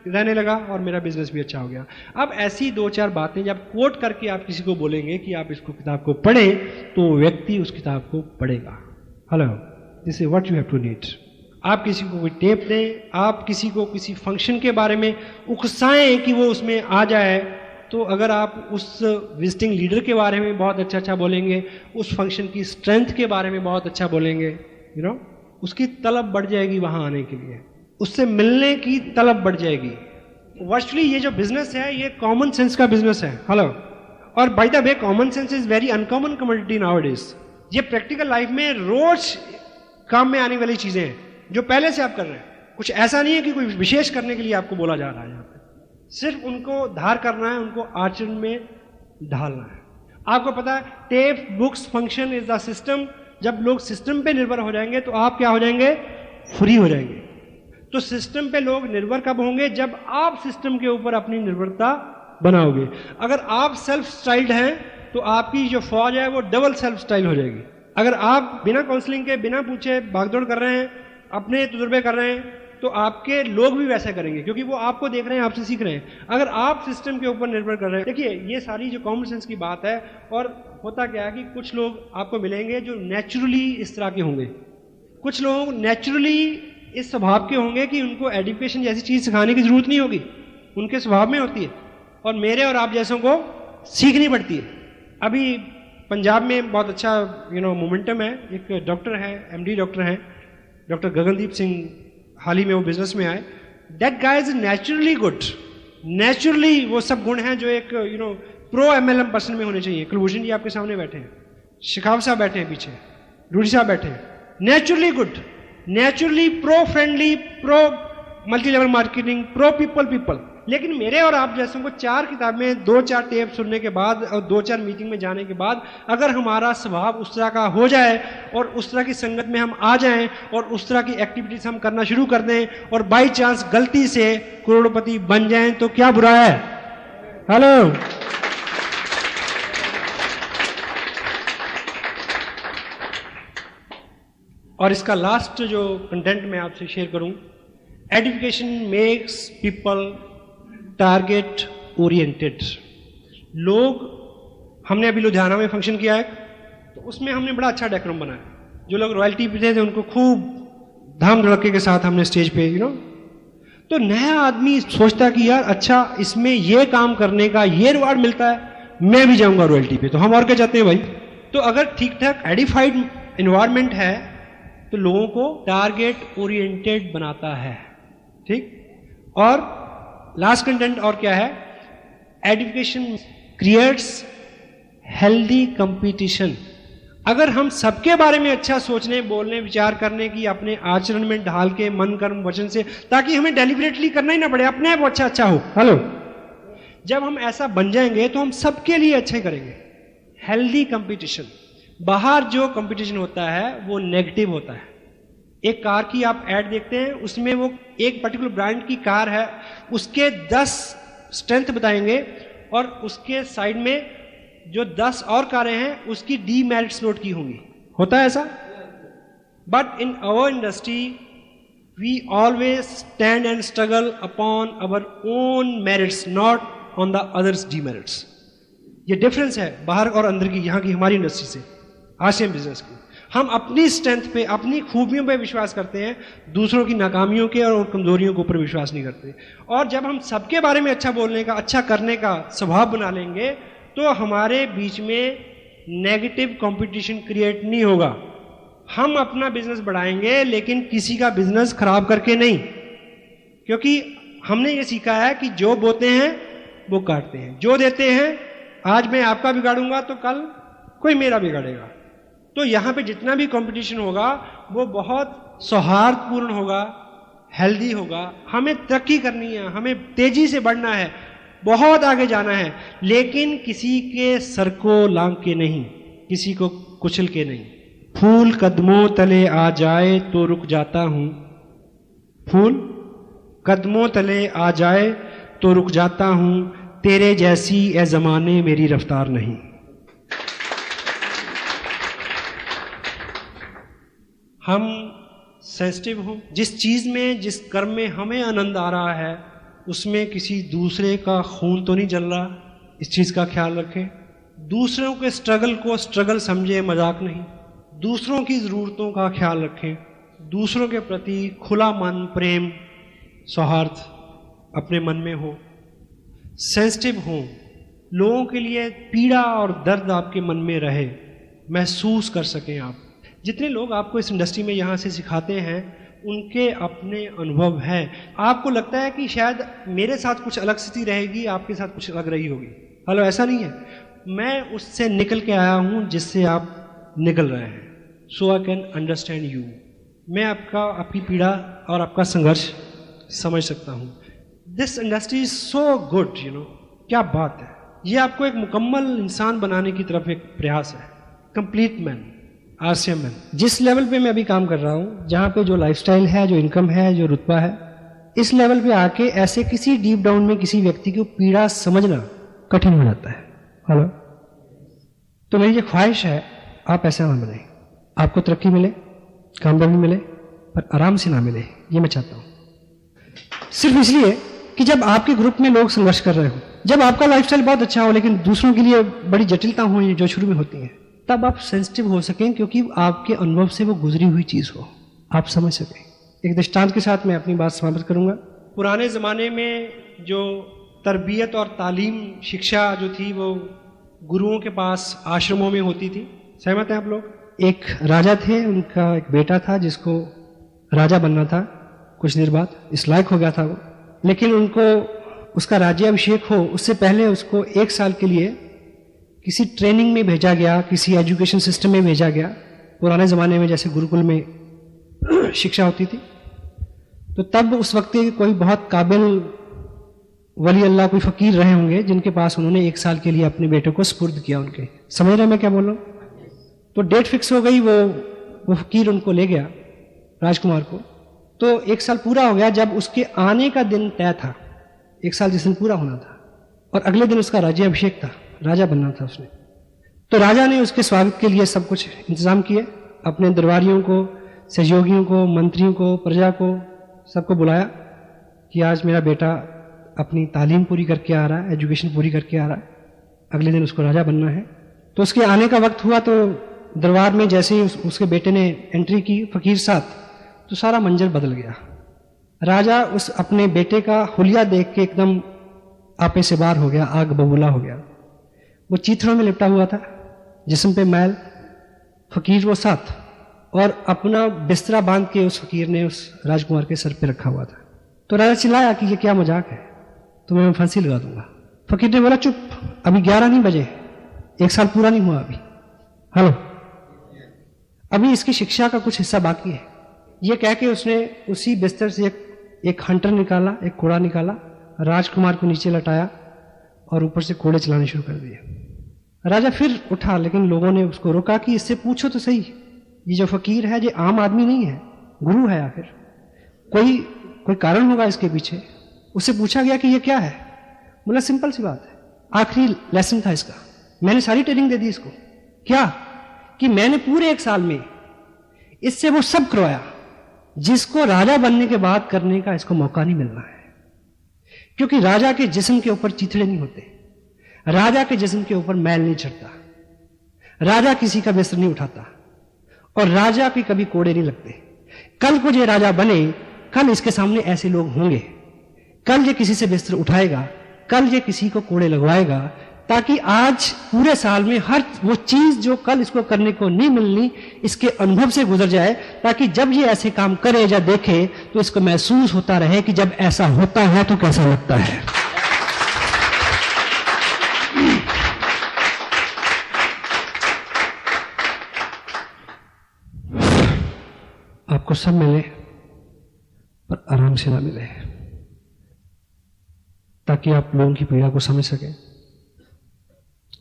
रहने लगा और मेरा बिजनेस भी अच्छा हो गया। अब ऐसी 2-4 बातें जब कोट करके आप किसी को बोलेंगे कि आप इसको किताब को पढ़ें, तो व्यक्ति उस किताब को पढ़ेगा। Hello, this is what you have to need. आप किसी को कोई टेप दें, आप किसी को किसी फंक्शन के बारे में उकसाएं कि वो उसमें आ जाए, तो अगर आप उस विजिटिंग लीडर के बारे में बहुत अच्छा बोलेंगे, उस फंक्शन की स्ट्रेंथ के बारे में बहुत अच्छा बोलेंगे, उसकी तलब बढ़ जाएगी वहाँ आने के लिए, उससे मिलने की तलब बढ़ जाएगी। वर्चुअली ये जो बिजनेस है ये कॉमन सेंस का बिजनेस है। हेलो, और by the way common sense is very uncommon commodity nowadays. ये प्रैक्टिकल लाइफ में रोज काम में आने वाली चीजें हैं जो पहले से आप कर रहे हैं। कुछ ऐसा नहीं है कि कोई विशेष करने के लिए आपको बोला जा रहा है। यहाँ पे सिर्फ उनको धार करना है, उनको आचरण में ढालना है। आपको पता है tape books function is the system. जब लोग सिस्टम पे निर्भर हो जाएंगे तो आप क्या हो जाएंगे, फ्री हो जाएंगे। तो सिस्टम पे लोग निर्भर कब होंगे, जब आप सिस्टम के ऊपर अपनी निर्भरता बनाओगे। अगर आप सेल्फ स्टाइल्ड हैं तो आपकी जो फौज है वो डबल सेल्फ स्टाइल हो जाएगी। अगर आप बिना काउंसलिंग के, बिना पूछे भागदौड़ कर रहे हैं, अपने तजुर्बे कर रहे हैं, तो आपके लोग भी वैसा करेंगे, क्योंकि वो आपको देख रहे हैं, आपसे सीख रहे हैं। अगर आप सिस्टम के ऊपर निर्भर कर रहे हैं, देखिए ये सारी जो कॉमन सेंस की बात है। और होता क्या है कि कुछ लोग आपको मिलेंगे जो नेचुरली इस तरह के होंगे, कुछ लोग नेचुरली इस स्वभाव के होंगे कि उनको एजुकेशन जैसी चीज सिखाने की जरूरत नहीं होगी, उनके स्वभाव में होती है, और मेरे और आप जैसों को सीखनी पड़ती है। अभी पंजाब में बहुत अच्छा मोमेंटम है। एक डॉक्टर है, MD डॉक्टर हैं, डॉक्टर गगनदीप सिंह, हाल ही में वो बिजनेस में आए। That guy is naturally good. Naturally वो सब गुण हैं जो एक प्रो MLM पर्सन में होने चाहिए। कुलभूषण जी आपके सामने बैठे हैं, शिखाव साहब बैठे हैं पीछे, रूडी साहब बैठे हैं। Naturally good, naturally pro friendly, pro multi level marketing, pro people. लेकिन मेरे और आप जैसों को 4 किताबें, 2-4 टेप सुनने के बाद और 2-4 मीटिंग में जाने के बाद अगर हमारा स्वभाव उस तरह का हो जाए और उस तरह की संगत में हम आ जाएं और उस तरह की एक्टिविटीज हम करना शुरू कर दें और बाई चांस गलती से करोड़पति बन जाएं, तो क्या बुरा है। हेलो, और इसका लास्ट जो कंटेंट मैं आपसे शेयर करूं, education makes people target oriented. लोग, हमने अभी लुधियाना में फंक्शन किया है, तो उसमें हमने बड़ा अच्छा डेकोरम बनाया। जो लोग रॉयल्टी पे थे उनको खूब धाम धड़के के साथ हमने स्टेज पे तो नया आदमी सोचता कि यार अच्छा इसमें ये काम करने का ये रिवार्ड मिलता है, मैं भी जाऊंगा रॉयल्टी पे। तो हम और क्या चाहते हैं भाई। तो अगर ठीक ठाक एडिफाइड इन्वायरमेंट है तो लोगों को टारगेट ओरिएंटेड बनाता है, ठीक। और लास्ट कंटेंट और क्या है, एजुकेशन क्रिएट्स हेल्दी कंपटीशन। अगर हम सबके बारे में अच्छा सोचने, बोलने, विचार करने की अपने आचरण में ढाल के मन कर्म वचन से, ताकि हमें डेलिबरेटली करना ही ना पड़े, अपने आप वो अच्छा हो। हेलो, जब हम ऐसा बन जाएंगे तो हम सबके लिए अच्छा ही करेंगे। Healthy competition. बाहर जो कंपटीशन होता है वो नेगेटिव होता है। एक कार की आप ऐड देखते हैं, उसमें वो एक पर्टिकुलर ब्रांड की कार है, उसके 10 स्ट्रेंथ बताएंगे और उसके साइड में जो 10 और कारें हैं उसकी डीमेरिट्स नोट की होंगी। होता है ऐसा? But in our industry we always stand and struggle upon our own merits, not on the others demerits. ये डिफरेंस है बाहर और अंदर की, यहाँ की हमारी इंडस्ट्री से, आसियन बिजनेस की। हम अपनी स्ट्रेंथ पे, अपनी खूबियों पे विश्वास करते हैं, दूसरों की नाकामियों के और कमजोरियों के ऊपर विश्वास नहीं करते। और जब हम सबके बारे में अच्छा बोलने का, अच्छा करने का स्वभाव बना लेंगे तो हमारे बीच में नेगेटिव कंपटीशन क्रिएट नहीं होगा। हम अपना बिजनेस बढ़ाएंगे लेकिन किसी का बिजनेस खराब करके नहीं, क्योंकि हमने ये सीखा है कि जो बोते हैं वो काटते हैं, जो देते हैं, आज मैं आपका बिगाड़ूंगा तो कल कोई मेरा बिगाड़ेगा। तो यहां पे जितना भी कंपटीशन होगा वो बहुत सौहार्दपूर्ण होगा, हेल्दी होगा। हमें तरक्की करनी है, हमें तेजी से बढ़ना है, बहुत आगे जाना है, लेकिन किसी के सर को लांग के नहीं, किसी को कुचल के नहीं। फूल कदमों तले आ जाए तो रुक जाता हूं, फूल कदमों तले आ जाए तो रुक जाता हूं, तेरे जैसी ए जमाने मेरी रफ्तार नहीं। हम सेंसिटिव हों, जिस चीज में, जिस कर्म में हमें आनंद आ रहा है उसमें किसी दूसरे का खून तो नहीं जल रहा, इस चीज का ख्याल रखें। दूसरों के स्ट्रगल को स्ट्रगल समझे, मजाक नहीं। दूसरों की जरूरतों का ख्याल रखें, दूसरों के प्रति खुला मन, प्रेम, सौहार्द अपने मन में हो। सेंसिटिव हों, लोगों के लिए पीड़ा और दर्द आपके मन में रहे, महसूस कर सकें आप। जितने लोग आपको इस इंडस्ट्री में यहाँ से सिखाते हैं उनके अपने अनुभव हैं। आपको लगता है कि शायद मेरे साथ कुछ अलग स्थिति रहेगी, आपके साथ कुछ अलग रही होगी। हेलो, ऐसा नहीं है। मैं उससे निकल के आया हूँ जिससे आप निकल रहे हैं। सो आई कैन अंडरस्टैंड यू। मैं आपकी पीड़ा और आपका संघर्ष समझ सकता हूँ। This industry is so good, you know. क्या बात है। ये आपको एक मुकम्मल इंसान बनाने की तरफ एक प्रयास है। Complete man, ASEAN man. जिस लेवल पे मैं अभी काम कर रहा हूँ, जहाँ पे जो लाइफस्टाइल है, जो इनकम है, जो रुतबा है, इस लेवल पे आके ऐसे किसी डीप डाउन में किसी व्यक्ति को पीड़ा समझना कठिन हो जाता है। हेलो, तो मेरी ये ख्वाहिश है आप ऐसा ना बने। आपको तरक्की मिले, कामयाबी मिले, पर आराम से ना मिले, ये मैं चाहता हूँ। सिर्फ इसलिए कि जब आपके ग्रुप में लोग संघर्ष कर रहे हो, जब आपका लाइफस्टाइल बहुत अच्छा हो लेकिन दूसरों के लिए बड़ी जटिलता हो जो शुरू में होती हैं, तब आप सेंसिटिव हो सकें, क्योंकि आपके अनुभव से वो गुजरी हुई चीज हो, आप समझ सकें। एक दृष्टांत के साथ मैं अपनी बात समाप्त करूंगा। पुराने ज़माने में जो तरबियत और तालीम, शिक्षा जो थी वो गुरुओं के पास आश्रमों में होती थी। सहमत हैं आप लोग? एक राजा थे, उनका एक बेटा था जिसको राजा बनना था। कुछ देर बाद इस लायक हो गया था वो, लेकिन उनको उसका राज्याभिषेक हो उससे पहले उसको 1 साल के लिए किसी ट्रेनिंग में भेजा गया, किसी एजुकेशन सिस्टम में भेजा गया। पुराने ज़माने में जैसे गुरुकुल में शिक्षा होती थी, तो तब उस वक्त कोई बहुत काबिल वली अल्लाह, कोई फ़कीर रहे होंगे जिनके पास उन्होंने 1 साल के लिए अपने बेटे को सुपुर्द किया उनके। समझ रहे मैं क्या बोल रहा हूँ? तो डेट फिक्स हो गई, वो फ़कीर उनको ले गया, राजकुमार को। तो 1 साल पूरा हो गया। जब उसके आने का दिन तय था, 1 साल जिस दिन पूरा होना था, और अगले दिन उसका राज्याभिषेक था, राजा बनना था उसने। तो राजा ने उसके स्वागत के लिए सब कुछ इंतजाम किए, अपने दरबारियों को, सहयोगियों को, मंत्रियों को, प्रजा को, सबको बुलाया कि आज मेरा बेटा अपनी तालीम पूरी करके आ रहा है, एजुकेशन पूरी करके आ रहा है, अगले दिन उसको राजा बनना है। तो उसके आने का वक्त हुआ तो दरबार में जैसे ही उसके बेटे ने एंट्री की फ़कीर साथ, तो सारा मंजर बदल गया। राजा उस अपने बेटे का हुलिया देख के एकदम आपे से बाहर हो गया, आग बबूला हो गया। वो चीथड़ों में लिपटा हुआ था, जिस्म पे मैल, फ़कीर वो साथ। और अपना बिस्तरा बांध के उस फकीर ने उस राजकुमार के सर पे रखा हुआ था। तो राजा चिल्लाया कि ये क्या मजाक है, तुम्हें मैं फांसी लगा दूंगा। फकीर ने बोला चुप, अभी 11 नहीं बजे, 1 साल पूरा नहीं हुआ अभी, हेलो, अभी इसकी शिक्षा का कुछ हिस्सा बाकी है। ये कह के उसने उसी बिस्तर से एक हंटर निकाला, एक कोड़ा निकाला, राजकुमार को नीचे लटाया और ऊपर से कोड़े चलाने शुरू कर दिए। राजा फिर उठा, लेकिन लोगों ने उसको रोका कि इससे पूछो तो सही, ये जो फकीर है ये आम आदमी नहीं है, गुरु है, आखिर कोई कारण होगा इसके पीछे। उससे पूछा गया कि ये क्या है, बोला सिंपल सी बात है, आखिरी लेसन था इसका, मैंने सारी ट्रेनिंग दे दी इसको। क्या कि मैंने पूरे 1 साल में इससे वो सब करवाया जिसको राजा बनने के बाद करने का इसको मौका नहीं मिलना है। क्योंकि राजा के जिस्म के ऊपर चीथड़े नहीं होते, राजा के जिस्म के ऊपर मैल नहीं चढ़ता, राजा किसी का बिस्तर नहीं उठाता और राजा के कभी कोड़े नहीं लगते। कल को ये राजा बने, कल इसके सामने ऐसे लोग होंगे, कल ये किसी से बिस्तर उठाएगा, कल ये किसी को कोड़े लगवाएगा, ताकि आज पूरे साल में हर वो चीज जो कल इसको करने को नहीं मिलनी इसके अनुभव से गुजर जाए, ताकि जब ये ऐसे काम करे या देखे तो इसको महसूस होता रहे कि जब ऐसा होता है तो कैसा लगता है। आपको सब मिले पर आराम से ना मिले, ताकि आप लोगों की पीड़ा को समझ सकें,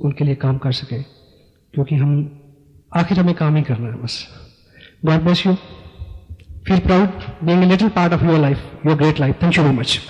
उनके लिए काम कर सकें, क्योंकि आखिर हमें काम ही करना है बस। God bless you, feel proud being a little part of your life, your great life. Thank you very much.